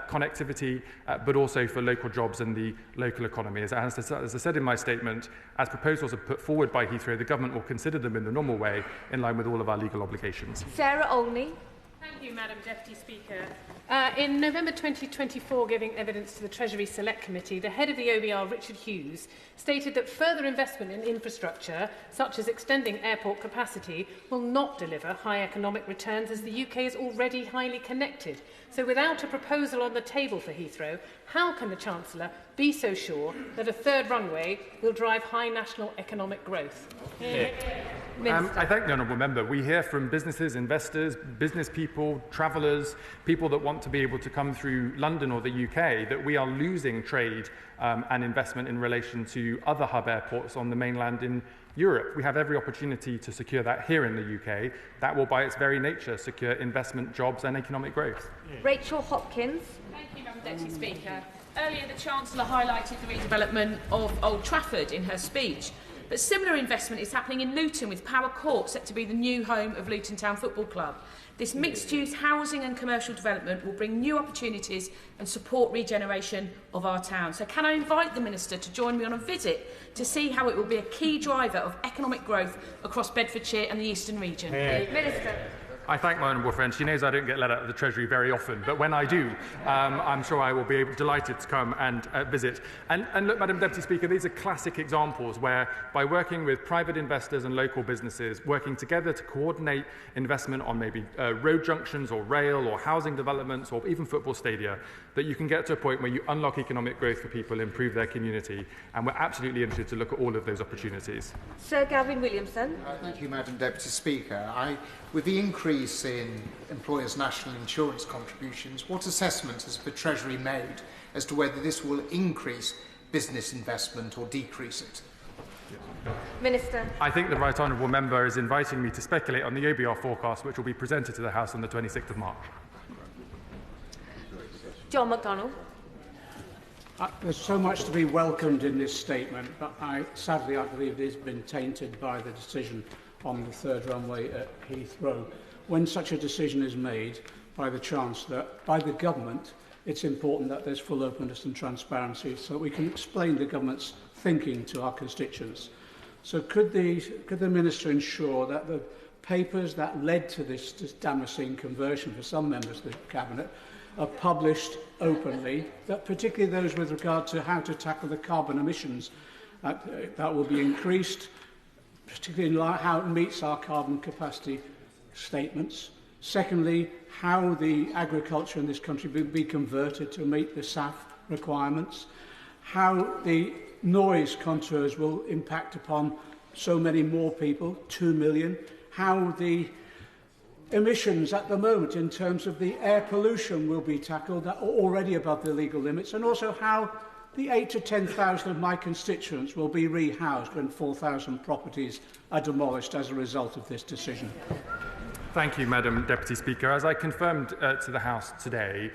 connectivity, but also for local jobs and the local economy. As I said in my statement, as proposals are put forward by Heathrow, the government will consider them in the normal way, in line with all of our legal obligations. Sarah Olney. Thank you, Madam Deputy Speaker. In November 2024, giving evidence to the Treasury Select Committee, the head of the OBR, Richard Hughes, stated that further investment in infrastructure, such as extending airport capacity, will not deliver high economic returns as the UK is already highly connected. So without a proposal on the table for Heathrow, how can the Chancellor be so sure that a third runway will drive high national economic growth? I thank the honourable member. We hear from businesses, investors, business people, people, travellers, people that want to be able to come through London or the UK, that we are losing trade and investment in relation to other hub airports on the mainland in Europe. We have every opportunity to secure that here in the UK. That will, by its very nature, secure investment, jobs and economic growth. Rachel Hopkins. Thank you, Madam Deputy Speaker. Earlier, the Chancellor highlighted the redevelopment of Old Trafford in her speech. But similar investment is happening in Luton, with Power Court set to be the new home of Luton Town Football Club. This mixed-use housing and commercial development will bring new opportunities and support regeneration of our town. So can I invite the Minister to join me on a visit to see how it will be a key driver of economic growth across Bedfordshire and the Eastern region? Minister. I thank my honourable friend. She knows I don't get let out of the Treasury very often, but when I do, I'm sure I will be delighted to come and visit. And look, Madam Deputy Speaker, these are classic examples where, by working with private investors and local businesses, working together to coordinate investment on maybe road junctions or rail or housing developments or even football stadia, that you can get to a point where you unlock economic growth for people, improve their community, and we're absolutely interested to look at all of those opportunities. Sir Gavin Williamson. Thank you, Madam Deputy Speaker. With the increase in employers' national insurance contributions, what assessment has the Treasury made as to whether this will increase business investment or decrease it? Minister. I think the Right Honourable Member is inviting me to speculate on the OBR forecast, which will be presented to the House on the 26th of March. John McDonnell. There's so much to be welcomed in this statement, but sadly I believe it has been tainted by the decision on the third runway at Heathrow. When such a decision is made by the Chancellor, by the Government, it's important that there's full openness and transparency so that we can explain the Government's thinking to our constituents. So could the Minister ensure that the papers that led to this Damascene conversion for some members of the Cabinet are published openly, that particularly those with regard to how to tackle the carbon emissions that will be increased, particularly in how it meets our carbon capacity statements. Secondly, how the agriculture in this country will be converted to meet the SAF requirements, how the noise contours will impact upon so many more people, 2 million, how the emissions at the moment in terms of the air pollution will be tackled that are already above the legal limits, and also how the 8,000 to 10,000 of my constituents will be rehoused when 4,000 properties are demolished as a result of this decision. Thank you, Madam Deputy Speaker. As I confirmed to the House today,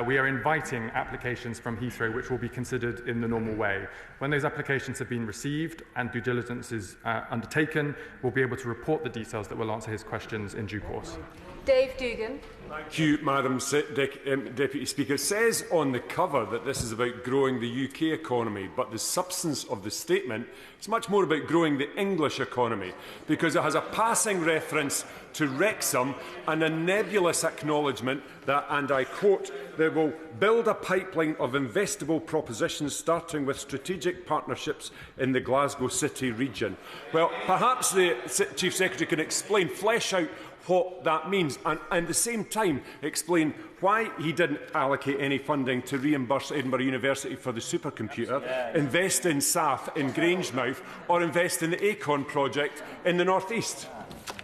we are inviting applications from Heathrow which will be considered in the normal way. When those applications have been received and due diligence is undertaken, we'll be able to report the details that will answer his questions in due course. Dave Dugan. Thank you, Madam Deputy Speaker. It says on the cover that this is about growing the UK economy, but the substance of the statement is much more about growing the English economy, because it has a passing reference to Wrexham and a nebulous acknowledgement that, and I quote, they will build a pipeline of investable propositions starting with strategic partnerships in the Glasgow City region. Well, perhaps the Chief Secretary can explain, flesh out what that means, and at the same time explain why he didn't allocate any funding to reimburse Edinburgh University for the supercomputer, invest in SAF in Grangemouth, or invest in the ACON project in the North East.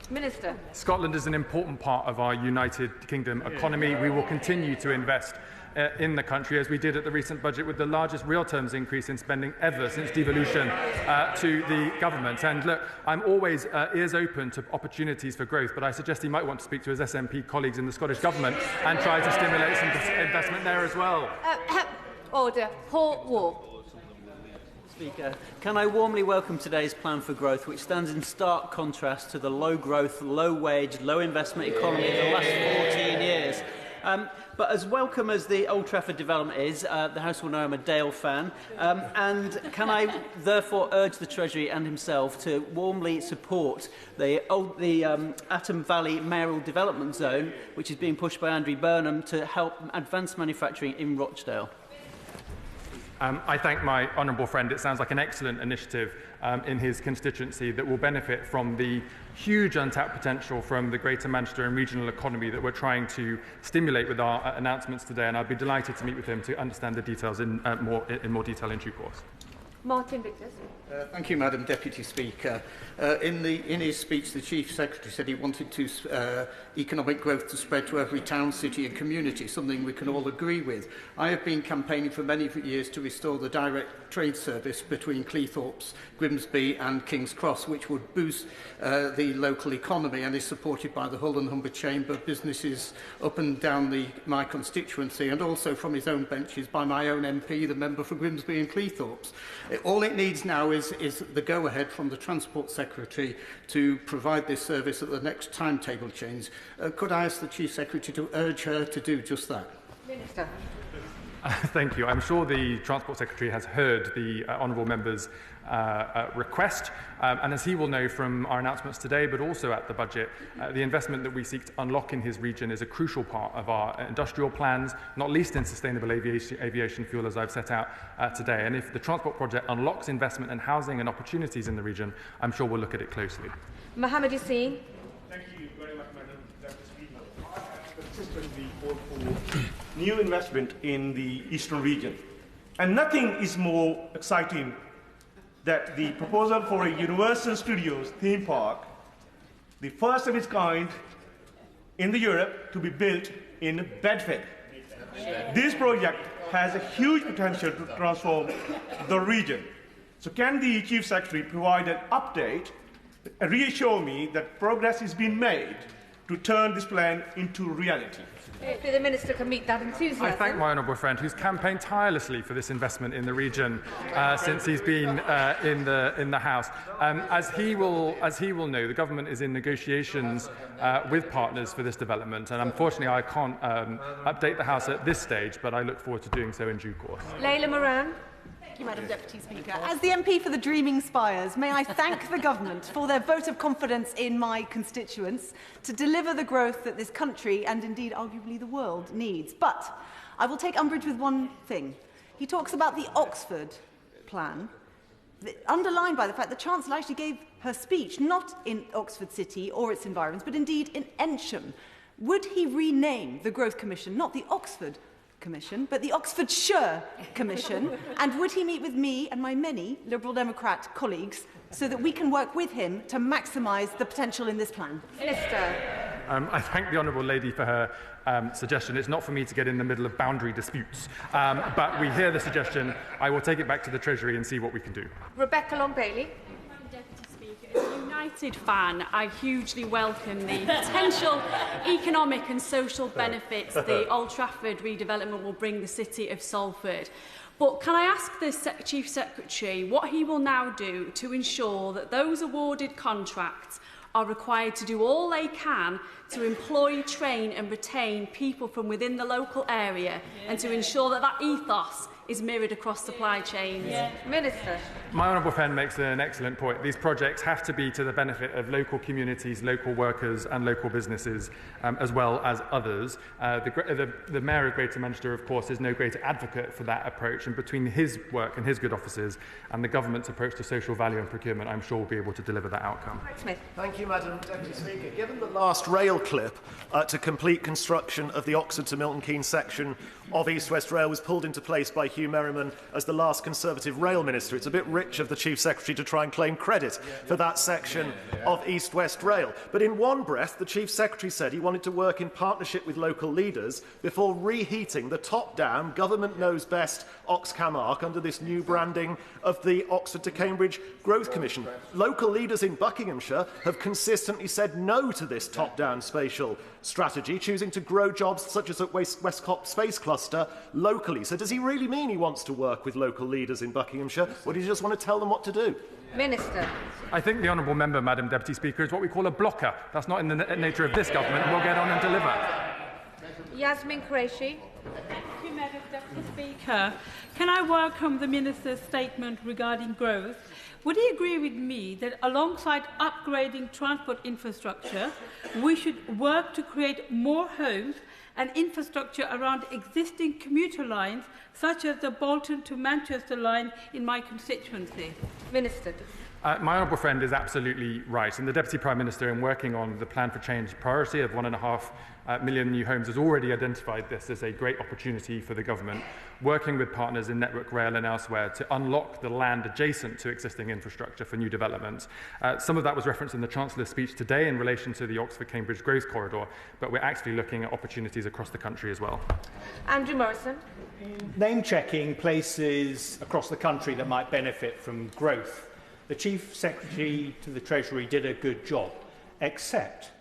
Minister. Scotland is an important part of our United Kingdom economy. We will continue to invest in the country, as we did at the recent budget, with the largest real terms increase in spending ever since devolution to the government. And look, I'm always ears open to opportunities for growth, but I suggest he might want to speak to his SNP colleagues in the Scottish Government and try to stimulate some investment there as well. Order. Paul War. Speaker, can I warmly welcome today's plan for growth, which stands in stark contrast to the low-growth, low-wage, low-investment economy of the last 14 years. But as welcome as the Old Trafford development is, the House will know I'm a Dale fan, and can I therefore urge the Treasury and himself to warmly support the Atom Valley Mayoral Development Zone, which is being pushed by Andrew Burnham to help advance manufacturing in Rochdale? I thank my honourable friend. It sounds like an excellent initiative in his constituency that will benefit from the huge untapped potential from the Greater Manchester and regional economy that we're trying to stimulate with our announcements today, and I'd be delighted to meet with him to understand the details in more detail in due course. Martin Victor. Thank you, Madam Deputy Speaker. In his speech, the Chief Secretary said he wanted economic growth to spread to every town, city and community, something we can all agree with. I have been campaigning for many years to restore the direct trade service between Cleethorpes, Grimsby and King's Cross, which would boost the local economy and is supported by the Hull and Humber Chamber, businesses up and down my constituency, and also from his own benches by my own MP, the member for Grimsby and Cleethorpes. All it needs now is the go-ahead from the Transport Secretary to provide this service at the next timetable change. Could I ask the Chief Secretary to urge her to do just that? Minister. Thank you. I'm sure the Transport Secretary has heard the honourable member's request, and as he will know from our announcements today, but also at the budget, the investment that we seek to unlock in his region is a crucial part of our industrial plans, not least in sustainable aviation fuel, as I've set out today. And if the transport project unlocks investment in housing and opportunities in the region, I'm sure we'll look at it closely. Mohammed Hussain. Thank you very much, Madam Deputy Speaker. I have consistently called for new investment in the eastern region. And nothing is more exciting than the proposal for a Universal Studios theme park, the first of its kind in Europe to be built in Bedford. This project has a huge potential to transform the region. So can the Chief Secretary provide an update, reassure me that progress is being made to turn this plan into reality? Hopefully the Minister can meet that enthusiasm. I thank my honourable friend who's campaigned tirelessly for this investment in the region since he's been in the House. As he will know, the government is in negotiations with partners for this development, and unfortunately I can't update the House at this stage, but I look forward to doing so in due course. Layla Moran. Thank you, Madam Deputy Speaker. As the MP for the Dreaming Spires, may I thank the Government for their vote of confidence in my constituents to deliver the growth that this country, and indeed arguably the world, needs. But I will take umbrage with one thing. He talks about the Oxford plan, underlined by the fact the Chancellor actually gave her speech not in Oxford City or its environs, but indeed in Ensham. Would he rename the Growth Commission, not the Oxford Commission, but the Oxfordshire Commission, and would he meet with me and my many Liberal Democrat colleagues so that we can work with him to maximise the potential in this plan? Minister. I thank the honourable lady for her suggestion. It's not for me to get in the middle of boundary disputes, but we hear the suggestion. I will take it back to the Treasury and see what we can do. Rebecca Long-Bailey. As a United fan, I hugely welcome the potential economic and social benefits the Old Trafford redevelopment will bring the city of Salford. But can I ask the Chief Secretary what he will now do to ensure that those awarded contracts are required to do all they can to employ, train and retain people from within the local area and to ensure that that ethos is mirrored across supply chains? Minister. My honourable friend makes an excellent point. These projects have to be to the benefit of local communities, local workers and local businesses, as well as others. The Mayor of Greater Manchester, of course, is no greater advocate for that approach, and between his work and his good offices and the government's approach to social value and procurement, I'm sure we'll be able to deliver that outcome. Smith. Thank you, Madam Deputy Speaker. Given the last rail clip to complete construction of the Oxford to Milton Keynes section of East West Rail was pulled into place by Hugh Merriman as the last Conservative rail minister, it's a bit rich of the Chief Secretary to try and claim credit for that section of East West Rail. But in one breath, the Chief Secretary said he wanted to work in partnership with local leaders before reheating the top-down, government knows best Oxcam arc under this new branding of the Oxford to Cambridge Growth Commission. Local leaders in Buckinghamshire have consistently said no to this top-down spatial strategy, choosing to grow jobs such as at Westcott Space Cluster locally. So does he really mean he wants to work with local leaders in Buckinghamshire, or does he just want to tell them what to do? Minister. I think the honourable member, Madam Deputy Speaker, is what we call a blocker. That's not in the nature of this government, and we'll get on and deliver. Yasmin Qureshi. Thank you, Madam Deputy Speaker. Can I welcome the Minister's statement regarding growth? Would he agree with me that alongside upgrading transport infrastructure, we should work to create more homes and infrastructure around existing commuter lines, such as the Bolton to Manchester line in my constituency? Minister. My honourable friend is absolutely right, and the Deputy Prime Minister, in working on the Plan for Change priority of £1.5 million new homes has already identified this as a great opportunity for the government, working with partners in Network Rail and elsewhere to unlock the land adjacent to existing infrastructure for new developments. Some of that was referenced in the Chancellor's speech today in relation to the Oxford-Cambridge Growth Corridor, but we're actually looking at opportunities across the country as well. Andrew Morrison. Name-checking places across the country that might benefit from growth. The Chief Secretary to the Treasury did a good job, except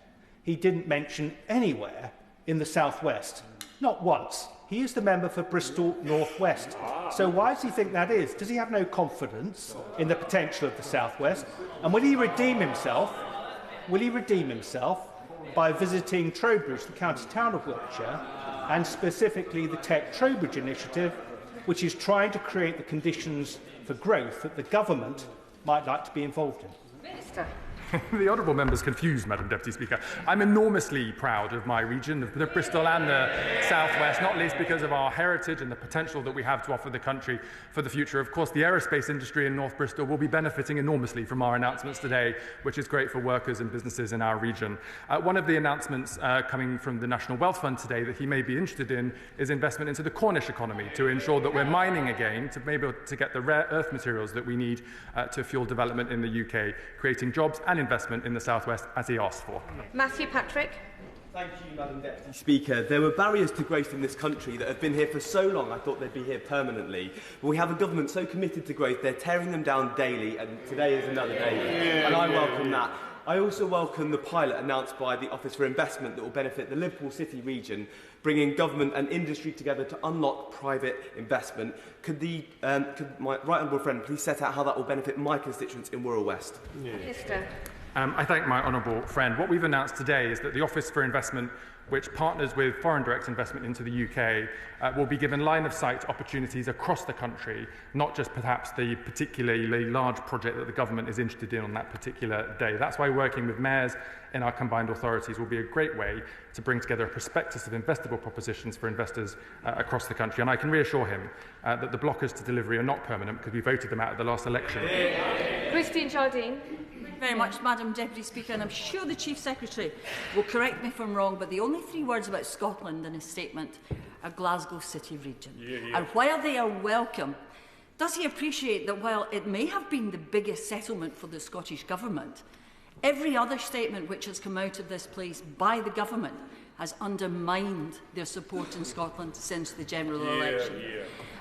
he didn't mention anywhere in the South West. Not once. He is the member for Bristol North West. So why does he think that is? Does he have no confidence in the potential of the South West? And will he redeem himself? Will he redeem himself by visiting Trowbridge, the county town of Wiltshire, and specifically the Tech Trowbridge initiative, which is trying to create the conditions for growth that the government might like to be involved in? Minister. The honourable member's confused, Madam Deputy Speaker. I'm enormously proud of my region, of Bristol and the South West, not least because of our heritage and the potential that we have to offer the country for the future. Of course, the aerospace industry in North Bristol will be benefiting enormously from our announcements today, which is great for workers and businesses in our region. One of the announcements coming from the National Wealth Fund today that he may be interested in is investment into the Cornish economy to ensure that we're mining again, to be able to get the rare earth materials that we need to fuel development in the UK, creating jobs and investment in the South West as he asked for. Matthew Patrick. Thank you, Madam Deputy Speaker. There were barriers to growth in this country that have been here for so long I thought they'd be here permanently. But we have a government so committed to growth, they're tearing them down daily, and today is another day. And I welcome that. I also welcome the pilot announced by the Office for Investment that will benefit the Liverpool City region, bringing government and industry together to unlock private investment. Could my right honourable friend please set out how that will benefit my constituents in Wirral West? Minister. I thank my honourable friend. What we've announced today is that the Office for Investment, which partners with foreign direct investment into the UK, will be given line-of-sight opportunities across the country, not just perhaps the particularly large project that the government is interested in on that particular day. That's why working with mayors in our combined authorities will be a great way to bring together a prospectus of investable propositions for investors across the country. And I can reassure him that the blockers to delivery are not permanent because we voted them out at the last election. Christine Jardine. Very much, Madam Deputy Speaker, and I'm sure the Chief Secretary will correct me if I'm wrong, but the only 3 words about Scotland in his statement are Glasgow City region. And while they are welcome, does he appreciate that while it may have been the biggest settlement for the Scottish Government, every other statement which has come out of this place by the Government has undermined their support in Scotland since the general election?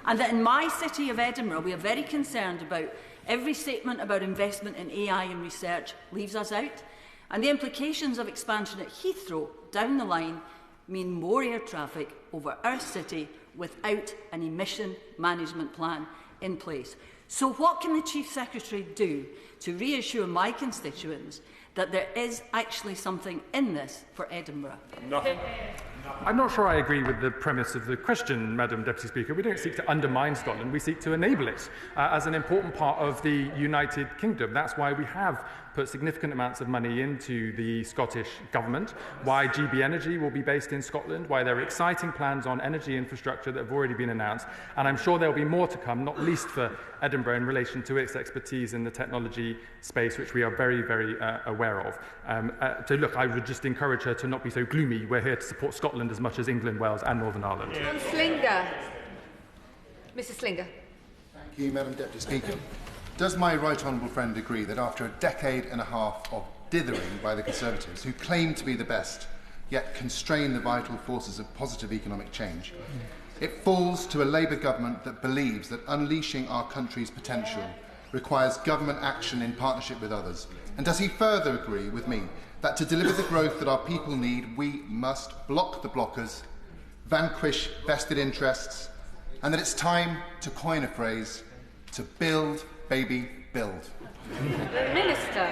And that in my city of Edinburgh, we are very concerned about every statement about investment in AI and research leaves us out, and the implications of expansion at Heathrow down the line mean more air traffic over our city without an emission management plan in place. So what can the Chief Secretary do to reassure my constituents that there is actually something in this for Edinburgh? Nothing. I'm not sure I agree with the premise of the question, Madam Deputy Speaker. We don't seek to undermine Scotland, we seek to enable it as an important part of the United Kingdom. That's why we have put significant amounts of money into the Scottish Government, why GB Energy will be based in Scotland, why there are exciting plans on energy infrastructure that have already been announced, and I'm sure there will be more to come, not least for Edinburgh in relation to its expertise in the technology space, which we are very, very aware of. So look, I would just encourage her to not be so gloomy. We're here to support Scotland as much as England, Wales and Northern Ireland. Slinger. Mr Slinger. Thank you, Madam Deputy Speaker. Does my right honourable friend agree that after a decade and a half of dithering by the Conservatives, who claim to be the best, yet constrain the vital forces of positive economic change, it falls to a Labour government that believes that unleashing our country's potential requires government action in partnership with others? And does he further agree with me that to deliver the growth that our people need, we must block the blockers, vanquish vested interests, and that it's time to coin a phrase, to build, baby, build? Minister.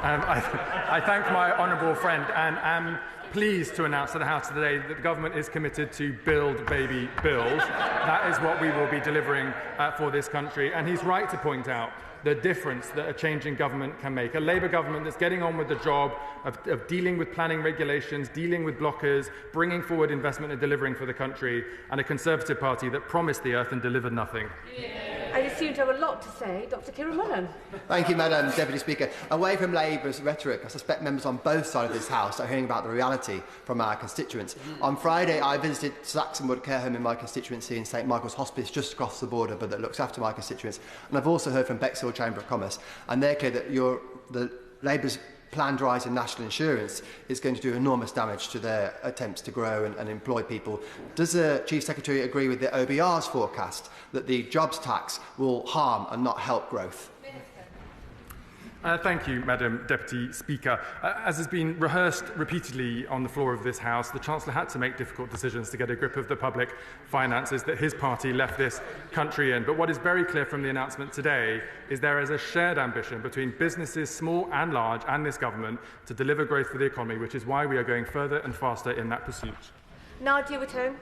I thank my honourable friend and am pleased to announce to the House today that the government is committed to build, baby, build. That is what we will be delivering for this country. And he's right to point out the difference that a changing government can make. A Labour government that's getting on with the job of dealing with planning regulations, dealing with blockers, bringing forward investment and delivering for the country, and a Conservative Party that promised the earth and delivered nothing. I assume to have a lot to say, Dr Kieran Mullen. Thank you, Madam Deputy Speaker. Away from Labour's rhetoric, I suspect members on both sides of this House are hearing about the reality from our constituents. On Friday, I visited Saxonwood Care Home in my constituency in St Michael's Hospice, just across the border, but that looks after my constituents. And I've also heard from Bexhill Chamber of Commerce, and they're clear that the Labour's planned rise in national insurance is going to do enormous damage to their attempts to grow and employ people. Does the Chief Secretary agree with the OBR's forecast that the jobs tax will harm and not help growth? Thank you, Madam Deputy Speaker. As has been rehearsed repeatedly on the floor of this House, the Chancellor had to make difficult decisions to get a grip of the public finances that his party left this country in. But what is very clear from the announcement today is there is a shared ambition between businesses, small and large, and this government to deliver growth for the economy, which is why we are going further and faster in that pursuit. Nadia Whitton.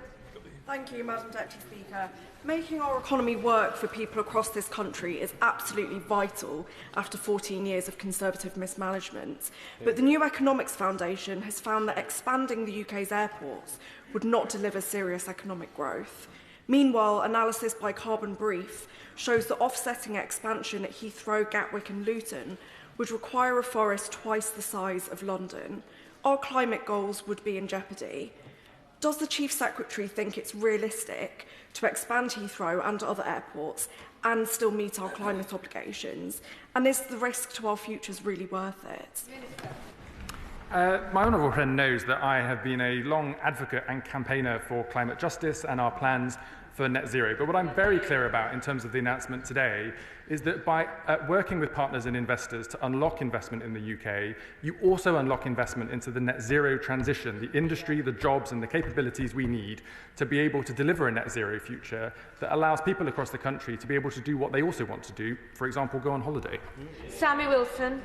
Thank you, Madam Deputy Speaker. Making our economy work for people across this country is absolutely vital after 14 years of Conservative mismanagement. But the New Economics Foundation has found that expanding the UK's airports would not deliver serious economic growth. Meanwhile, analysis by Carbon Brief shows that offsetting expansion at Heathrow, Gatwick and Luton would require a forest twice the size of London. Our climate goals would be in jeopardy. Does the Chief Secretary think it's realistic to expand Heathrow and other airports and still meet our climate obligations? And is the risk to our futures really worth it? My honourable friend knows that I have been a long advocate and campaigner for climate justice and our plans for net zero. But what I'm very clear about in terms of the announcement today is that by working with partners and investors to unlock investment in the UK, you also unlock investment into the net zero transition, the industry, the jobs and the capabilities we need to be able to deliver a net zero future that allows people across the country to be able to do what they also want to do, for example, go on holiday. Sammy Wilson.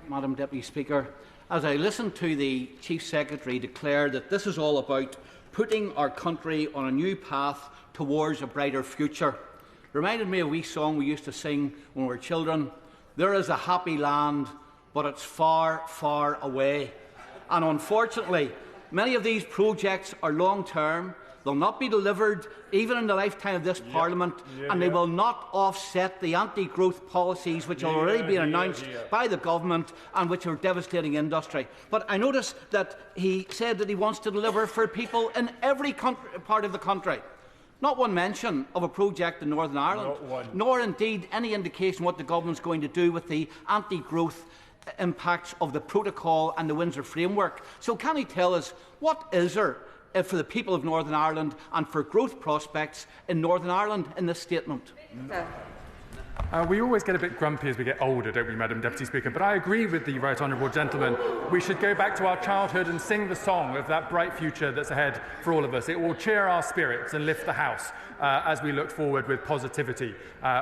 Madam Deputy Speaker, as I listened to the Chief Secretary declare that this is all about putting our country on a new path towards a brighter future, reminded me of a wee song we used to sing when we were children. There is a happy land, but it's far, far away. And unfortunately, many of these projects are long-term. They'll not be delivered even in the lifetime of this Parliament, and they will not offset the anti-growth policies which have already been announced by the government and which are devastating industry. But I notice that he said that he wants to deliver for people in every part of the country. Not one mention of a project in Northern Ireland, nor indeed any indication what the government is going to do with the anti-growth impacts of the protocol and the Windsor framework. So can he tell us what is there for the people of Northern Ireland and for growth prospects in Northern Ireland in this statement? We always get a bit grumpy as we get older, don't we, Madam Deputy Speaker? But I agree with the Right Honourable Gentleman. We should go back to our childhood and sing the song of that bright future that's ahead for all of us. It will cheer our spirits and lift the House as we look forward with positivity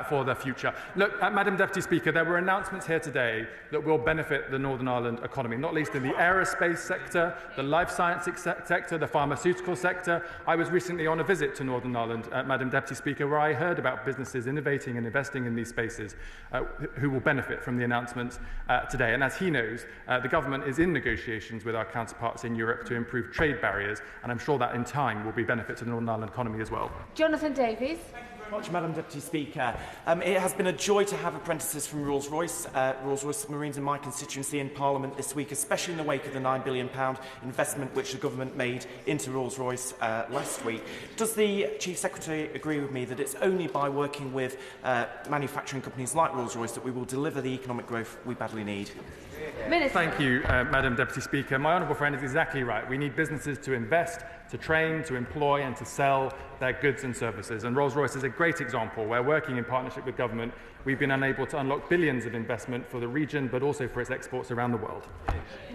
for the future. Look, Madam Deputy Speaker, there were announcements here today that will benefit the Northern Ireland economy, not least in the aerospace sector, the life sciences sector, the pharmaceutical sector. I was recently on a visit to Northern Ireland, Madam Deputy Speaker, where I heard about businesses innovating and investing in these spaces who will benefit from the announcements today. And as he knows, the government is in negotiations with our counterparts in Europe to improve trade barriers, and I'm sure that in time will be benefit to the Northern Ireland economy as well. Jonathan Davies. Much, Madam Deputy Speaker. It has been a joy to have apprentices from Rolls-Royce Submarines in my constituency in Parliament this week, especially in the wake of the £9 billion investment which the government made into Rolls-Royce last week. Does the Chief Secretary agree with me that it's only by working with manufacturing companies like Rolls-Royce that we will deliver the economic growth we badly need? Thank you, Madam Deputy Speaker. My honourable friend is exactly right. We need businesses to invest, to train, to employ and to sell their goods and services. And Rolls-Royce is a great example where, working in partnership with government, we've been unable to unlock billions of investment for the region, but also for its exports around the world.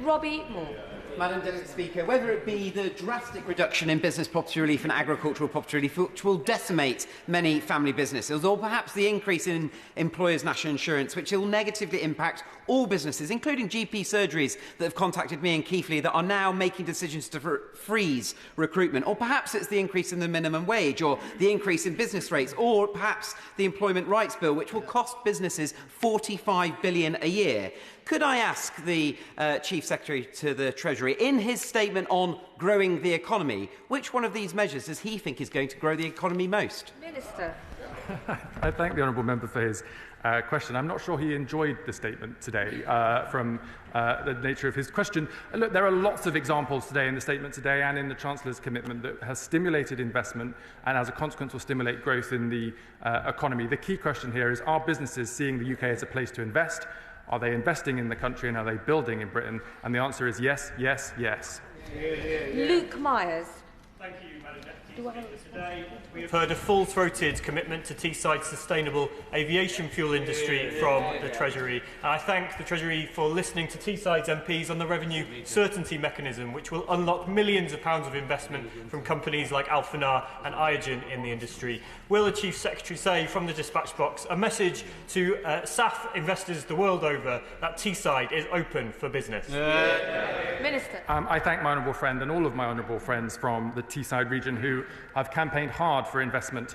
Robbie Moore. Madam Deputy Speaker, whether it be the drastic reduction in business property relief and agricultural property relief, which will decimate many family businesses, or perhaps the increase in employers' national insurance, which will negatively impact all businesses, including GP surgeries that have contacted me in Keighley that are now making decisions to freeze recruitment, or perhaps it's the increase in the minimum wage, or the increase in business rates, or perhaps the Employment Rights Bill, which will cost businesses £45 billion a year. Could I ask the Chief Secretary to the Treasury, in his statement on growing the economy, which one of these measures does he think is going to grow the economy most? Minister. I thank the honourable member for his question. I'm not sure he enjoyed the statement today from the nature of his question. Look, there are lots of examples today in the statement today and in the Chancellor's commitment that has stimulated investment and as a consequence will stimulate growth in the economy. The key question here is, are businesses seeing the UK as a place to invest? Are they investing in the country and are they building in Britain? And the answer is yes, yes, yes. Luke Myers. Thank you, Madam Deputy Speaker. Today we have heard a full-throated commitment to Teesside's sustainable aviation fuel industry from the Treasury. And I thank the Treasury for listening to Teesside's MPs on the revenue certainty mechanism, which will unlock millions of pounds of investment from companies like Alphanar and Iogen in the industry. Will the Chief Secretary say from the dispatch box a message to SAF investors the world over that Teesside is open for business? Minister. I thank my honourable friend and all of my honourable friends from the Teesside region who have campaigned hard for investment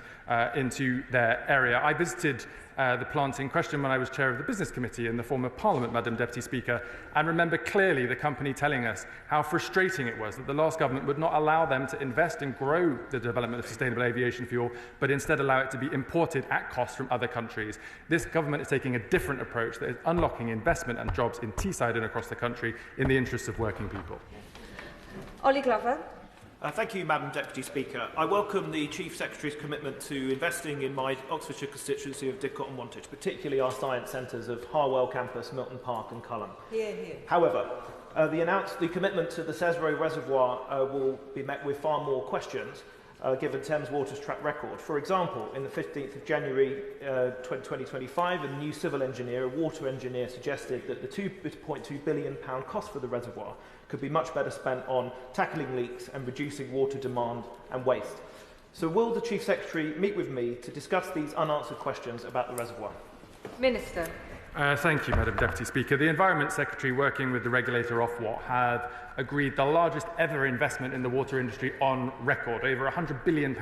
into their area. I visited the plant in question when I was chair of the Business Committee in the former Parliament, Madam Deputy Speaker, and remember clearly the company telling us how frustrating it was that the last government would not allow them to invest and grow the development of sustainable aviation fuel, but instead allow it to be imported at cost from other countries. This government is taking a different approach that is unlocking investment and jobs in Teesside and across the country in the interests of working people. Ollie Glover. Thank you, Madam Deputy Speaker. I welcome the Chief Secretary's commitment to investing in my Oxfordshire constituency of Didcot and Wantage, particularly our science centres of Harwell Campus, Milton Park and Culham. However, the commitment to the Salisbury Reservoir will be met with far more questions given Thames Water's track record. For example, in the 15th of January 2025, a new civil engineer, a water engineer, suggested that the £2.2 billion cost for the reservoir could be much better spent on tackling leaks and reducing water demand and waste. So will the Chief Secretary meet with me to discuss these unanswered questions about the reservoir? Minister. Thank you, Madam Deputy Speaker. The Environment Secretary, working with the regulator Ofwat, have agreed the largest ever investment in the water industry on record, over £100 billion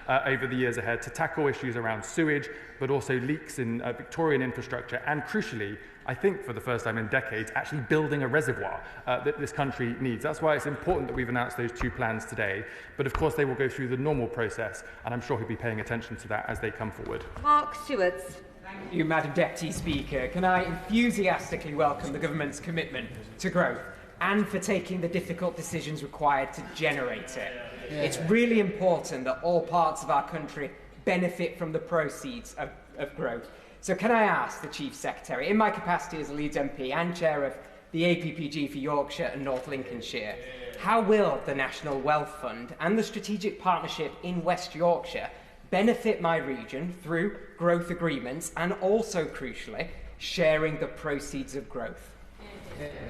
over the years ahead, to tackle issues around sewage, but also leaks in Victorian infrastructure, and crucially, I think for the first time in decades, actually building a reservoir that this country needs. That's why it's important that we've announced those two plans today. But of course, they will go through the normal process, and I'm sure he'll be paying attention to that as they come forward. Mark Stewarts. Thank you, Madam Deputy Speaker. Can I enthusiastically welcome the government's commitment to growth and for taking the difficult decisions required to generate it. It's really important that all parts of our country benefit from the proceeds of growth. So can I ask the Chief Secretary, in my capacity as a Leeds MP and chair of the APPG for Yorkshire and North Lincolnshire, how will the National Wealth Fund and the Strategic Partnership in West Yorkshire benefit my region through growth agreements and also, crucially, sharing the proceeds of growth?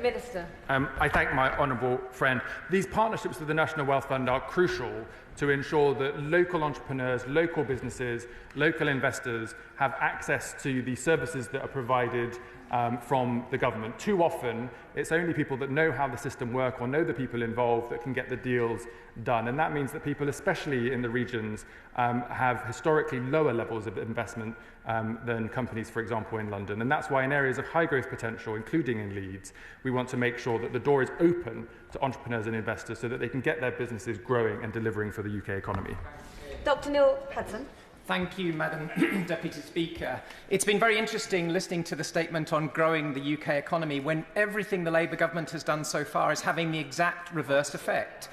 Minister. I thank my honourable friend. These partnerships with the National Wealth Fund are crucial to ensure that local entrepreneurs, local businesses, local investors have access to the services that are provided from the government. Too often, it's only people that know how the system works or know the people involved that can get the deals done. And that means that people, especially in the regions, have historically lower levels of investment than companies, for example, in London. And that's why in areas of high growth potential, including in Leeds, we want to make sure that the door is open to entrepreneurs and investors so that they can get their businesses growing and delivering for the UK economy. Dr. Neil Hudson. Thank you, Madam Deputy Speaker. It's been very interesting listening to the statement on growing the UK economy when everything the Labour government has done so far is having the exact reverse effect.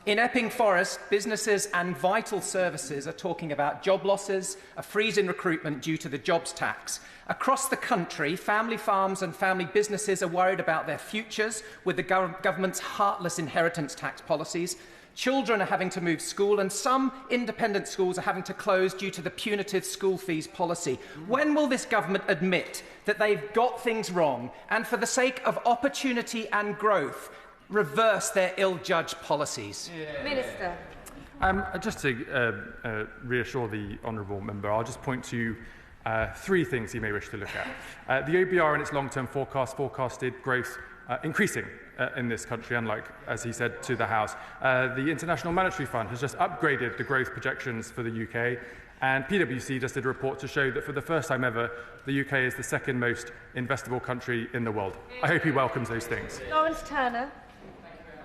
In Epping Forest, businesses and vital services are talking about job losses, a freeze in recruitment due to the jobs tax. Across the country, family farms and family businesses are worried about their futures with the government's heartless inheritance tax policies. Children are having to move school, and some independent schools are having to close due to the punitive school fees policy. When will this government admit that they've got things wrong and, for the sake of opportunity and growth, reverse their ill-judged policies? Minister. Just to reassure the honourable member, I'll just point to three things he may wish to look at. The OBR in its long-term forecasted growth increasing in this country, unlike, as he said to the House. The International Monetary Fund has just upgraded the growth projections for the UK, and PwC just did a report to show that for the first time ever, the UK is the second most investable country in the world. I hope he welcomes those things. Lawrence Turner.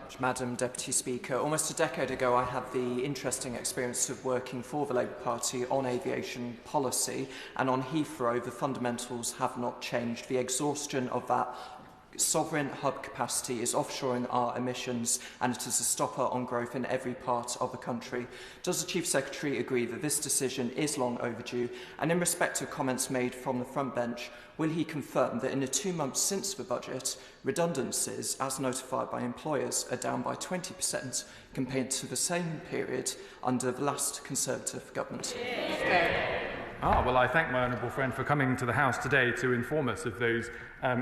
much, Madam Deputy Speaker. Almost a decade ago, I had the interesting experience of working for the Labour Party on aviation policy, and on Heathrow, the fundamentals have not changed. The exhaustion of that sovereign hub capacity is offshoring our emissions, and it is a stopper on growth in every part of the country. Does the Chief Secretary agree that this decision is long overdue? And in respect of comments made from the front bench, will he confirm that in the 2 months since the budget, redundancies, as notified by employers, are down by 20% compared to the same period under the last Conservative government? Well, I thank my honourable friend for coming to the House today to inform us of those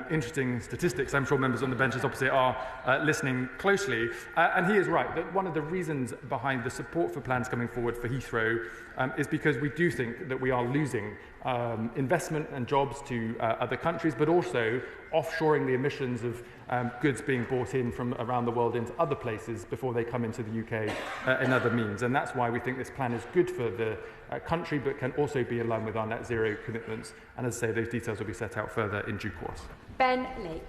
interesting statistics. I'm sure members on the benches opposite are listening closely. And he is right that one of the reasons behind the support for plans coming forward for Heathrow is because we do think that we are losing investment and jobs to other countries, but also offshoring the emissions of goods being brought in from around the world into other places before they come into the UK in other means. And that's why we think this plan is good for the country, but can also be in line with our net zero commitments. And as I say, those details will be set out further in due course. Ben Lake.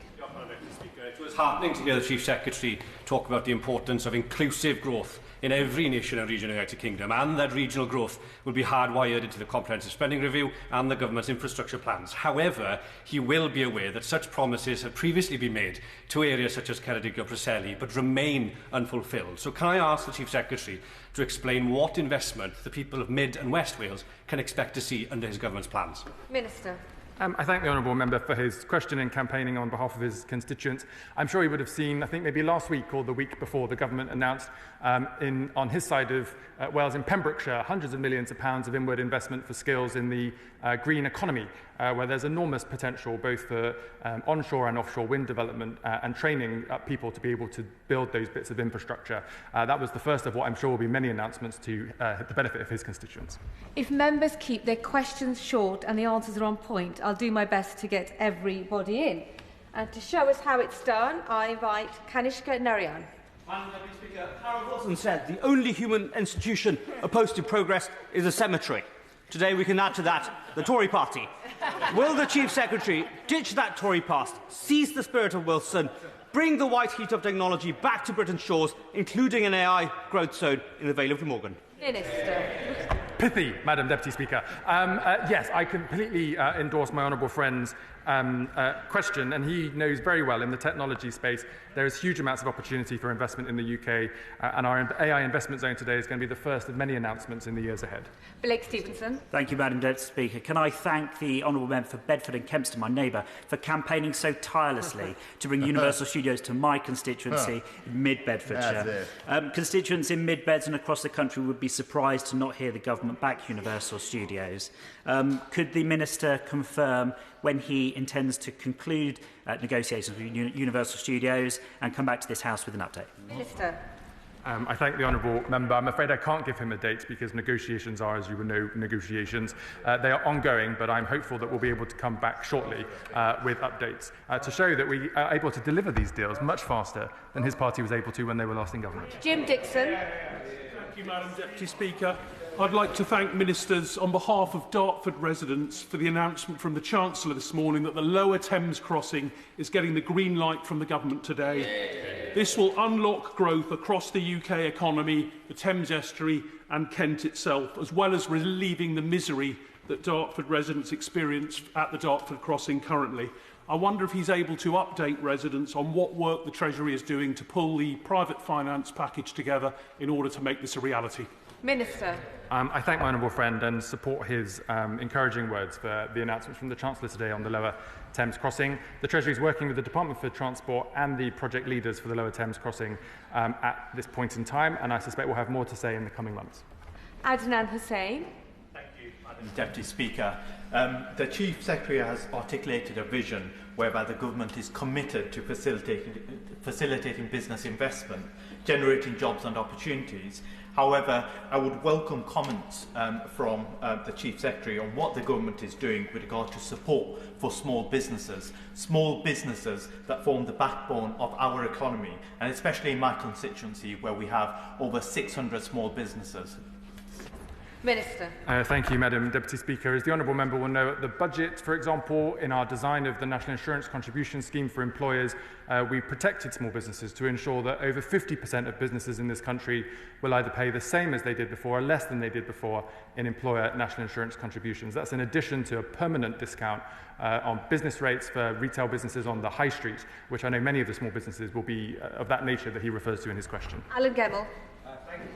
It was heartening to hear the Chief Secretary talk about the importance of inclusive growth in every nation and region of the United Kingdom, and that regional growth will be hardwired into the Comprehensive Spending Review and the Government's infrastructure plans. However, he will be aware that such promises have previously been made to areas such as Ceredigion or Preseli, but remain unfulfilled. So can I ask the Chief Secretary to explain what investment the people of Mid and West Wales can expect to see under his Government's plans? Minister. I thank the honourable member for his question and campaigning on behalf of his constituents. I'm sure he would have seen, I think maybe last week or the week before, the government announced on his side of Wales in Pembrokeshire hundreds of millions of pounds of inward investment for skills in the green economy, where there's enormous potential both for onshore and offshore wind development and training people to be able to build those bits of infrastructure. That was the first of what I'm sure will be many announcements to the benefit of his constituents. If members keep their questions short and the answers are on point, I'll do my best to get everybody in. And to show us how it's done, I invite Kanishka Narayan. Madam Deputy Speaker, Harold Wilson said the only human institution opposed to progress is a cemetery. Today we can add to that the Tory party. Will the Chief Secretary ditch that Tory past, seize the spirit of Wilson, bring the white heat of technology back to Britain's shores, including an AI growth zone in the Vale of Glamorgan? Minister. Pithy, Madam Deputy Speaker. Yes, I completely endorse my honourable friend's question, and he knows very well in the technology space there is huge amounts of opportunity for investment in the UK, and our AI investment zone today is going to be the first of many announcements in the years ahead. Blake Stevenson. Thank you, Madam Deputy Speaker. Can I thank the honourable member for Bedford and Kempston, my neighbour, for campaigning so tirelessly to bring Universal Studios to my constituency in mid-Bedfordshire. Constituents in mid-Beds and across the country would be surprised to not hear the government back Universal Studios. Could the Minister confirm when he intends to conclude negotiations with Universal Studios and come back to this House with an update? Minister. I thank the honourable member. I'm afraid I can't give him a date because negotiations are, as you will know, negotiations. They are ongoing, but I'm hopeful that we'll be able to come back shortly with updates to show that we are able to deliver these deals much faster than his party was able to when they were last in government. Jim Dixon. Thank you, Madam Deputy Speaker. I'd like to thank ministers on behalf of Dartford residents for the announcement from the Chancellor this morning that the Lower Thames crossing is getting the green light from the government today. This will unlock growth across the UK economy, the Thames estuary and Kent itself, as well as relieving the misery that Dartford residents experience at the Dartford crossing currently. I wonder if he's able to update residents on what work the Treasury is doing to pull the private finance package together in order to make this a reality. Minister. I thank my honourable friend and support his encouraging words for the announcements from the Chancellor today on the Lower Thames crossing. The Treasury is working with the Department for Transport and the project leaders for the Lower Thames crossing at this point in time, and I suspect we'll have more to say in the coming months. Adnan Hussain. Thank you, Madam Deputy Speaker. The Chief Secretary has articulated a vision whereby the government is committed to facilitating business investment, generating jobs and opportunities. However, I would welcome comments from the Chief Secretary on what the government is doing with regard to support for small businesses that form the backbone of our economy, and especially in my constituency where we have over 600 small businesses. Minister. Thank you, Madam Deputy Speaker. As the honourable member will know, at the budget, for example, in our design of the National Insurance Contribution Scheme for employers, we protected small businesses to ensure that over 50% of businesses in this country will either pay the same as they did before or less than they did before in employer national insurance contributions. That's in addition to a permanent discount on business rates for retail businesses on the high street, which I know many of the small businesses will be of that nature that he refers to in his question. Alan Gemmell. Thank you.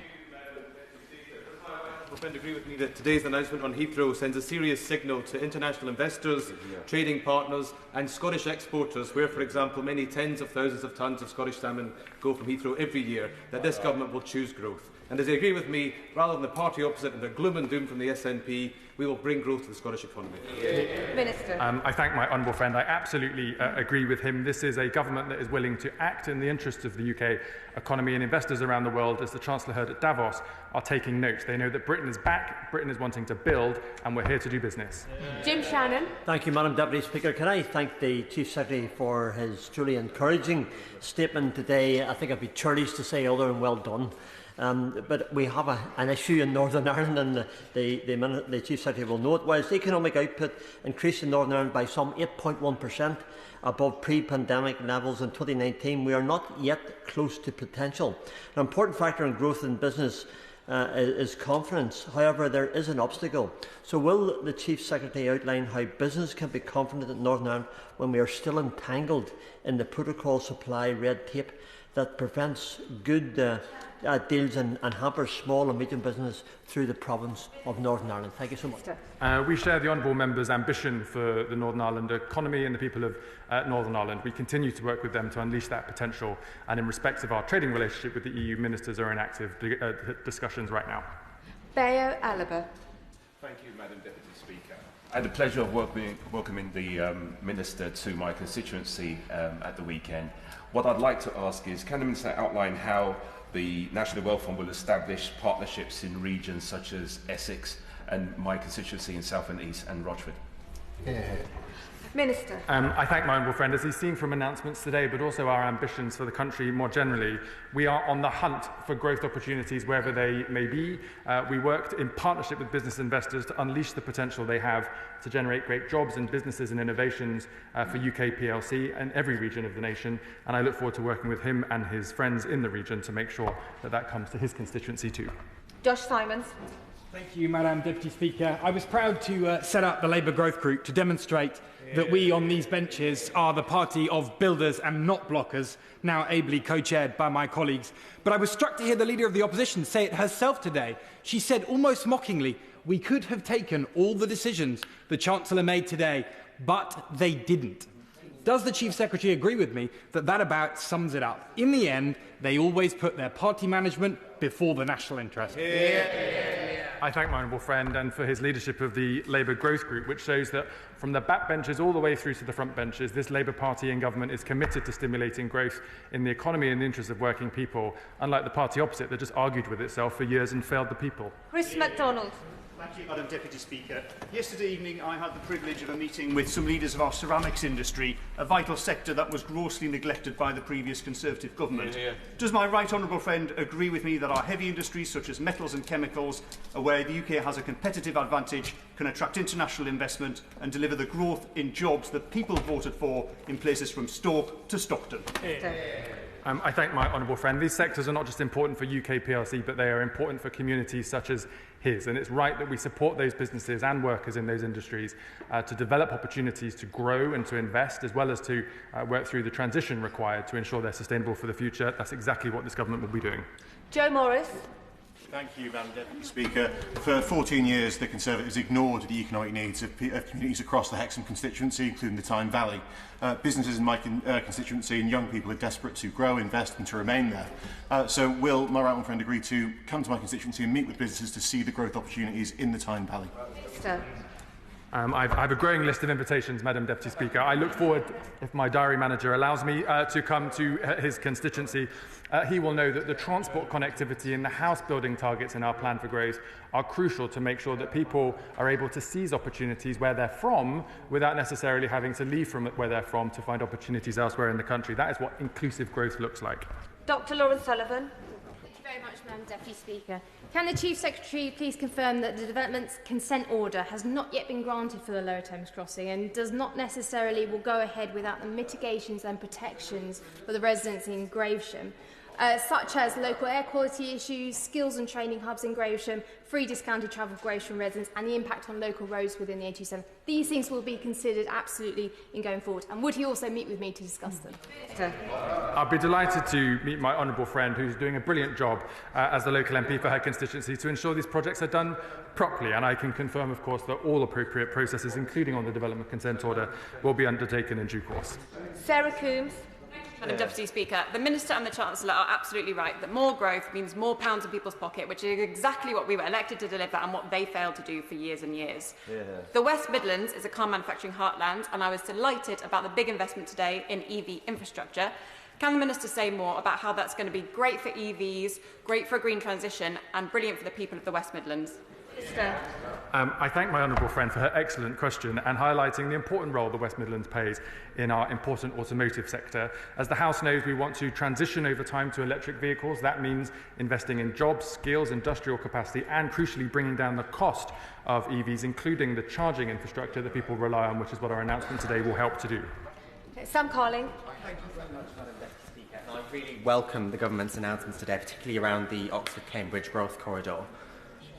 Does my friend agree with me that today's announcement on Heathrow sends a serious signal to international investors, trading partners and Scottish exporters where, for example, many tens of thousands of tonnes of Scottish salmon go from Heathrow every year, that this government will choose growth? And does he agree with me, rather than the party opposite and the gloom and doom from the SNP, we will bring growth to the Scottish economy? Minister. I thank my honourable friend. I absolutely agree with him. This is a government that is willing to act in the interests of the UK economy, and investors around the world, as the Chancellor heard at Davos, are taking note. They know that Britain is back, Britain is wanting to build, and we're here to do business. Jim Shannon. Thank you, Madam Deputy Speaker. Can I thank the Chief Secretary for his truly encouraging statement today? I think I'd be churlish to say other than well done. But we have an issue in Northern Ireland, and the Chief Secretary will know it. Whilst economic output increased in Northern Ireland by some 8.1% above pre-pandemic levels in 2019, we are not yet close to potential. An important factor in growth in business is confidence. However, there is an obstacle. So will the Chief Secretary outline how business can be confident in Northern Ireland when we are still entangled in the protocol supply red tape that prevents good deals and hampers small and medium business through the province of Northern Ireland? Thank you so much. We share the honourable member's ambition for the Northern Ireland economy and the people of Northern Ireland. We continue to work with them to unleash that potential, and in respect of our trading relationship with the EU, ministers are in active discussions right now. Bayo Alaba. Thank you, Madam Deputy Speaker. I had the pleasure of welcoming the Minister to my constituency at the weekend. What I'd like to ask is, can the Minister outline how the National Wealth Fund will establish partnerships in regions such as Essex and my constituency in South and East and Rochford? Minister. I thank my honourable friend. As he's seen from announcements today, but also our ambitions for the country more generally, we are on the hunt for growth opportunities wherever they may be. We worked in partnership with business investors to unleash the potential they have to generate great jobs and businesses and innovations for UK PLC and every region of the nation. And I look forward to working with him and his friends in the region to make sure that that comes to his constituency too. Josh Simons. Thank you, Madam Deputy Speaker. I was proud to set up the Labour Growth Group to demonstrate that we on these benches are the party of builders and not blockers, now ably co-chaired by my colleagues. But I was struck to hear the Leader of the Opposition say it herself today. She said, almost mockingly, we could have taken all the decisions the Chancellor made today, but they didn't. Does the Chief Secretary agree with me that that about sums it up? In the end, they always put their party management before the national interest. I thank my honourable friend and for his leadership of the Labour Growth Group, which shows that from the backbenches all the way through to the front benches, this Labour Party in government is committed to stimulating growth in the economy in the interest of working people, unlike the party opposite that just argued with itself for years and failed the people. Chris MacDonald. Thank you, Madam Deputy Speaker. Yesterday evening I had the privilege of a meeting with some leaders of our ceramics industry, a vital sector that was grossly neglected by the previous Conservative government. Does my right honourable friend agree with me that our heavy industries such as metals and chemicals, where the UK has a competitive advantage, can attract international investment and deliver the growth in jobs that people voted for in places from Stoke to Stockton? I thank my honourable friend. These sectors are not just important for UK PLC, but they are important for communities such as his. And it's right that we support those businesses and workers in those industries to develop opportunities to grow and to invest, as well as to work through the transition required to ensure they're sustainable for the future. That's exactly what this government will be doing. Joe Morris. Thank you, Madam Deputy Speaker. For 14 years, the Conservatives ignored the economic needs of communities across the Hexham constituency, including the Tyne Valley. Businesses in my constituency and young people are desperate to grow, invest and to remain there. So will my right honourable friend agree to come to my constituency and meet with businesses to see the growth opportunities in the Tyne Valley? I have a growing list of invitations, Madam Deputy Speaker. I look forward, if my diary manager allows me, to come to his constituency. He will know that the transport connectivity and the house building targets in our plan for growth are crucial to make sure that people are able to seize opportunities where they're from without necessarily having to leave from where they're from to find opportunities elsewhere in the country. That is what inclusive growth looks like. Dr. Lawrence Sullivan. you very much, Madam Deputy Speaker. Can the Chief Secretary please confirm that the development's consent order has not yet been granted for the Lower Thames Crossing and does not necessarily will go ahead without the mitigations and protections for the residents in Gravesham, such as local air quality issues, skills and training hubs in Gravesham, free discounted travel for Gravesham residents and the impact on local roads within the A27. These things will be considered absolutely in going forward. And would he also meet with me to discuss them? I'll be delighted to meet my honourable friend who's doing a brilliant job as the local MP for her constituency to ensure these projects are done properly. And I can confirm, of course, that all appropriate processes, including on the development consent order, will be undertaken in due course. Sarah Coombs. Madam Deputy Speaker, the Minister and the Chancellor are absolutely right that more growth means more pounds in people's pocket, which is exactly what we were elected to deliver and what they failed to do for years and years. Yeah. The West Midlands is a car manufacturing heartland, and I was delighted about the big investment today in EV infrastructure. Can the Minister say more about how that's going to be great for EVs, great for a green transition, and brilliant for the people of the West Midlands? I thank my honourable friend for her excellent question and highlighting the important role the West Midlands plays in our important automotive sector. As the House knows, we want to transition over time to electric vehicles. That means investing in jobs, skills, industrial capacity and, crucially, bringing down the cost of EVs, including the charging infrastructure that people rely on, which is what our announcement today will help to do. Sam Carling. Thank you very much, Madam Deputy Speaker. And I really welcome the government's announcements today, particularly around the Oxford-Cambridge growth corridor.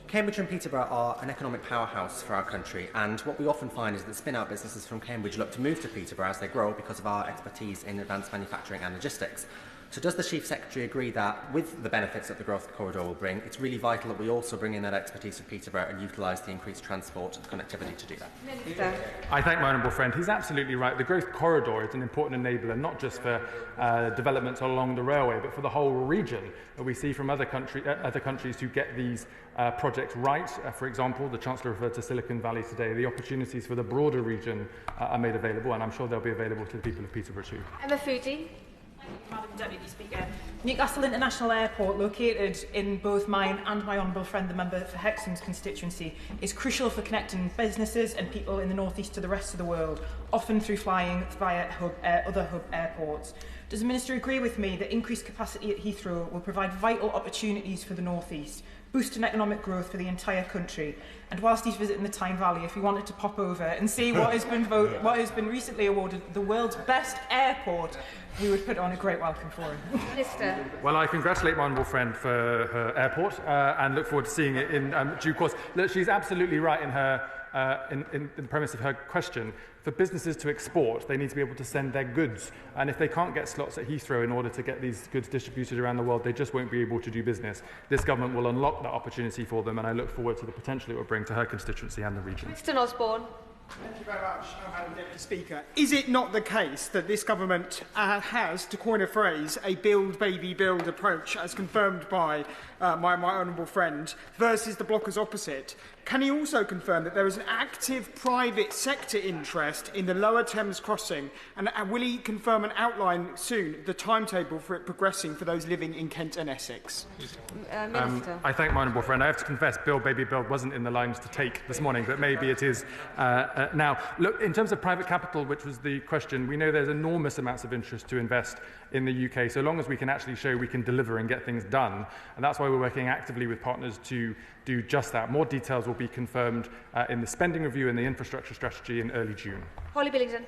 Cambridge and Peterborough are an economic powerhouse for our country, and what we often find is that spin-out businesses from Cambridge look to move to Peterborough as they grow because of our expertise in advanced manufacturing and logistics. So does the Chief Secretary agree that, with the benefits that the growth corridor will bring, it's really vital that we also bring in that expertise for Peterborough and utilise the increased transport connectivity to do that? Minister. I thank my honourable friend. He's absolutely right. The growth corridor is an important enabler, not just for developments along the railway, but for the whole region. We see from other countries who get these projects right. For example, the Chancellor referred to Silicon Valley today. The opportunities for the broader region are made available, and I'm sure they'll be available to the people of Peterborough too. Emma Foodie. Madam Deputy Speaker, Newcastle International Airport, located in both mine and my honourable friend, the member for Hexham's constituency, is crucial for connecting businesses and people in the North East to the rest of the world, often through flying via other hub airports. Does the Minister agree with me that increased capacity at Heathrow will provide vital opportunities for the North East, boosting economic growth for the entire country? And whilst he's visiting the Tyne Valley, if he wanted to pop over and see what has been recently awarded the world's best airport, we would put on a great welcome for him. Minister. Well, I congratulate my honourable friend for her airport and look forward to seeing it in due course. Look, she's absolutely right in her in the premise of her question. For businesses to export, they need to be able to send their goods. And if they can't get slots at Heathrow in order to get these goods distributed around the world, they just won't be able to do business. This government will unlock that opportunity for them, and I look forward to the potential it will bring to her constituency and the region. Mr Osborne. Thank you very much, Madam Deputy Speaker. Is it not the case that this government has, to coin a phrase, a build, baby, build approach, as confirmed by my honourable friend, versus the blockers opposite? Can he also confirm that there is an active private sector interest in the Lower Thames crossing? And will he confirm and outline soon the timetable for it progressing for those living in Kent and Essex? Minister. I thank my honourable friend. I have to confess, Build Baby Build wasn't in the lines to take this morning, but maybe it is now. Look, in terms of private capital, which was the question, we know there's enormous amounts of interest to invest in the UK, so long as we can actually show we can deliver and get things done. And that's why we're working actively with partners to do just that. More details will be confirmed in the spending review and the infrastructure strategy in early June. Holly Billington.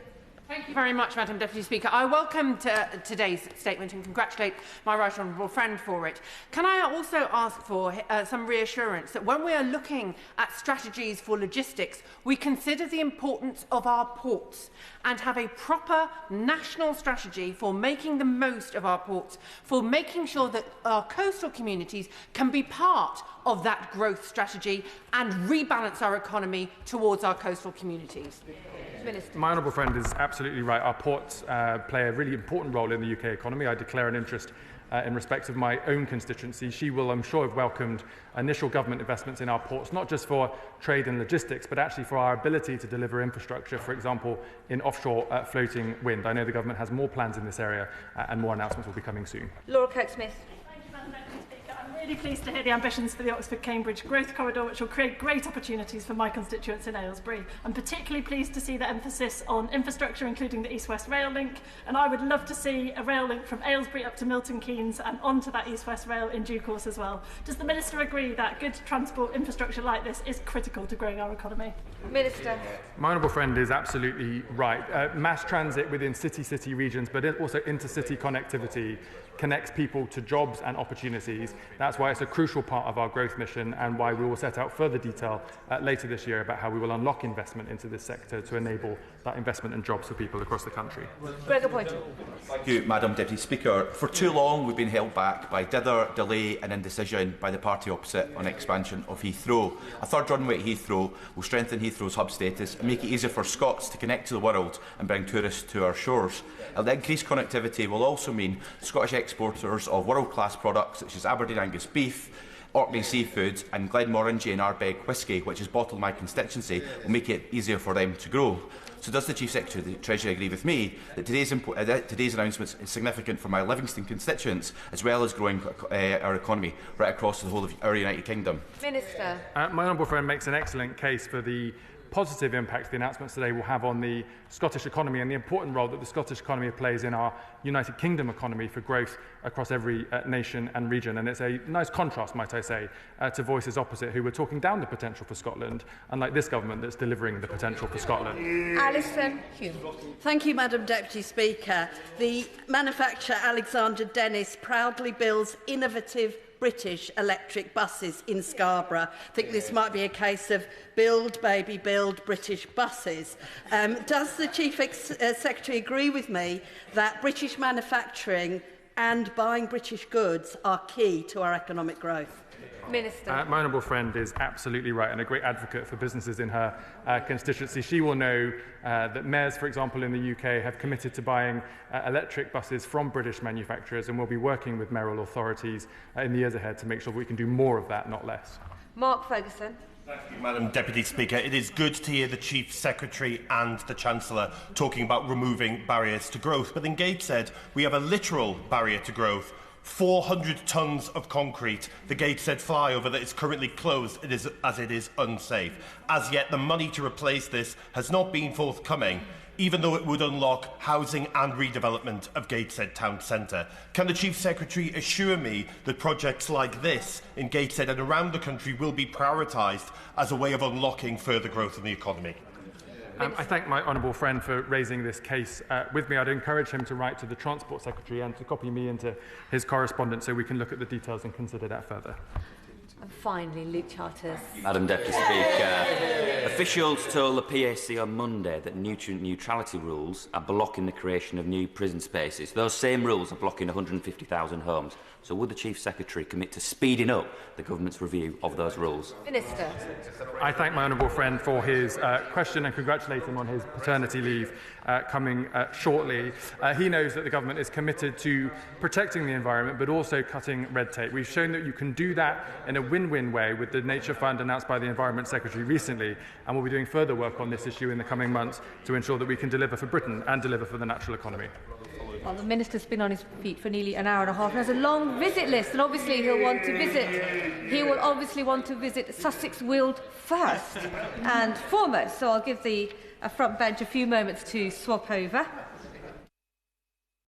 Thank you very much, Madam Deputy Speaker. I welcome today's statement and congratulate my right honourable friend for it. Can I also ask for some reassurance that when we are looking at strategies for logistics, we consider the importance of our ports and have a proper national strategy for making the most of our ports, for making sure that our coastal communities can be part of that growth strategy and rebalance our economy towards our coastal communities? Minister. My honourable friend is absolutely right. Our ports play a really important role in the UK economy. I declare an interest in respect of my own constituency. She will, I'm sure, have welcomed initial government investments in our ports, not just for trade and logistics, but actually for our ability to deliver infrastructure, for example, in offshore floating wind. I know the government has more plans in this area and more announcements will be coming soon. Laura Kirk-Smith. Thank you, Madam Deputy Speaker. I'm really pleased to hear the ambitions for the Oxford-Cambridge Growth Corridor, which will create great opportunities for my constituents in Aylesbury. I'm particularly pleased to see the emphasis on infrastructure, including the East-West Rail link, and I would love to see a rail link from Aylesbury up to Milton Keynes and onto that East-West Rail in due course as well. Does the Minister agree that good transport infrastructure like this is critical to growing our economy? Minister. My honourable friend is absolutely right. Mass transit within city regions, but also intercity connectivity connects people to jobs and opportunities. That's why it's a crucial part of our growth mission and why we will set out further detail later this year about how we will unlock investment into this sector to enable that investment and jobs for people across the country. Gregor Poynton. Thank you, Madam Deputy Speaker. For too long we've been held back by dither, delay and indecision by the party opposite on expansion of Heathrow. A third runway at Heathrow will strengthen Heathrow's hub status and make it easier for Scots to connect to the world and bring tourists to our shores. The increased connectivity will also mean Scottish exporters of world-class products such as Aberdeen Angus beef, Orkney seafood and Glenmorangie and Ardbeg whisky, which is bottled in my constituency, will make it easier for them to grow. So does the Chief Secretary of the Treasury agree with me that today's announcement is significant for my Livingston constituents, as well as growing our economy right across the whole of our United Kingdom? Minister. My honourable friend makes an excellent case for the positive impact the announcements today will have on the Scottish economy and the important role that the Scottish economy plays in our United Kingdom economy for growth across every nation and region. And it's a nice contrast, might I say, to voices opposite who were talking down the potential for Scotland, unlike this government that's delivering the potential for Scotland. Alison Hume. Thank you, Madam Deputy Speaker. The manufacturer Alexander Dennis proudly builds innovative British electric buses in Scarborough. I think this might be a case of build, baby, build British buses. Does the Chief Secretary agree with me that British manufacturing and buying British goods are key to our economic growth? Minister. My honourable friend is absolutely right and a great advocate for businesses in her constituency. She will know that mayors, for example, in the UK have committed to buying electric buses from British manufacturers, and we'll be working with mayoral authorities in the years ahead to make sure we can do more of that, not less. Mark Ferguson. Thank you, Madam Deputy Speaker. It is good to hear the Chief Secretary and the Chancellor talking about removing barriers to growth. But then Gateshead, we have a literal barrier to growth. 400 tonnes of concrete, the Gateshead flyover that is currently closed as it is unsafe. As yet, the money to replace this has not been forthcoming, even though it would unlock housing and redevelopment of Gateshead Town Centre. Can the Chief Secretary assure me that projects like this in Gateshead and around the country will be prioritised as a way of unlocking further growth in the economy? I thank my honourable friend for raising this case with me. I'd encourage him to write to the Transport Secretary and to copy me into his correspondence so we can look at the details and consider that further. And finally, Luke Charters. Madam Deputy Speaker, officials told the PSC on Monday that nutrient neutrality rules are blocking the creation of new prison spaces. Those same rules are blocking 150,000 homes. So would the Chief Secretary commit to speeding up the government's review of those rules? Minister. I thank my honourable friend for his question and congratulate him on his paternity leave coming shortly. He knows that the government is committed to protecting the environment but also cutting red tape. We've shown that you can do that in a win-win way with the Nature Fund announced by the Environment Secretary recently, and we'll be doing further work on this issue in the coming months to ensure that we can deliver for Britain and deliver for the natural economy. Well, the Minister's been on his feet for nearly an hour and a half and has a long visit list, and obviously he'll want to visit. He will obviously want to visit Sussex Weald first and foremost, so I'll give the front bench a few moments to swap over.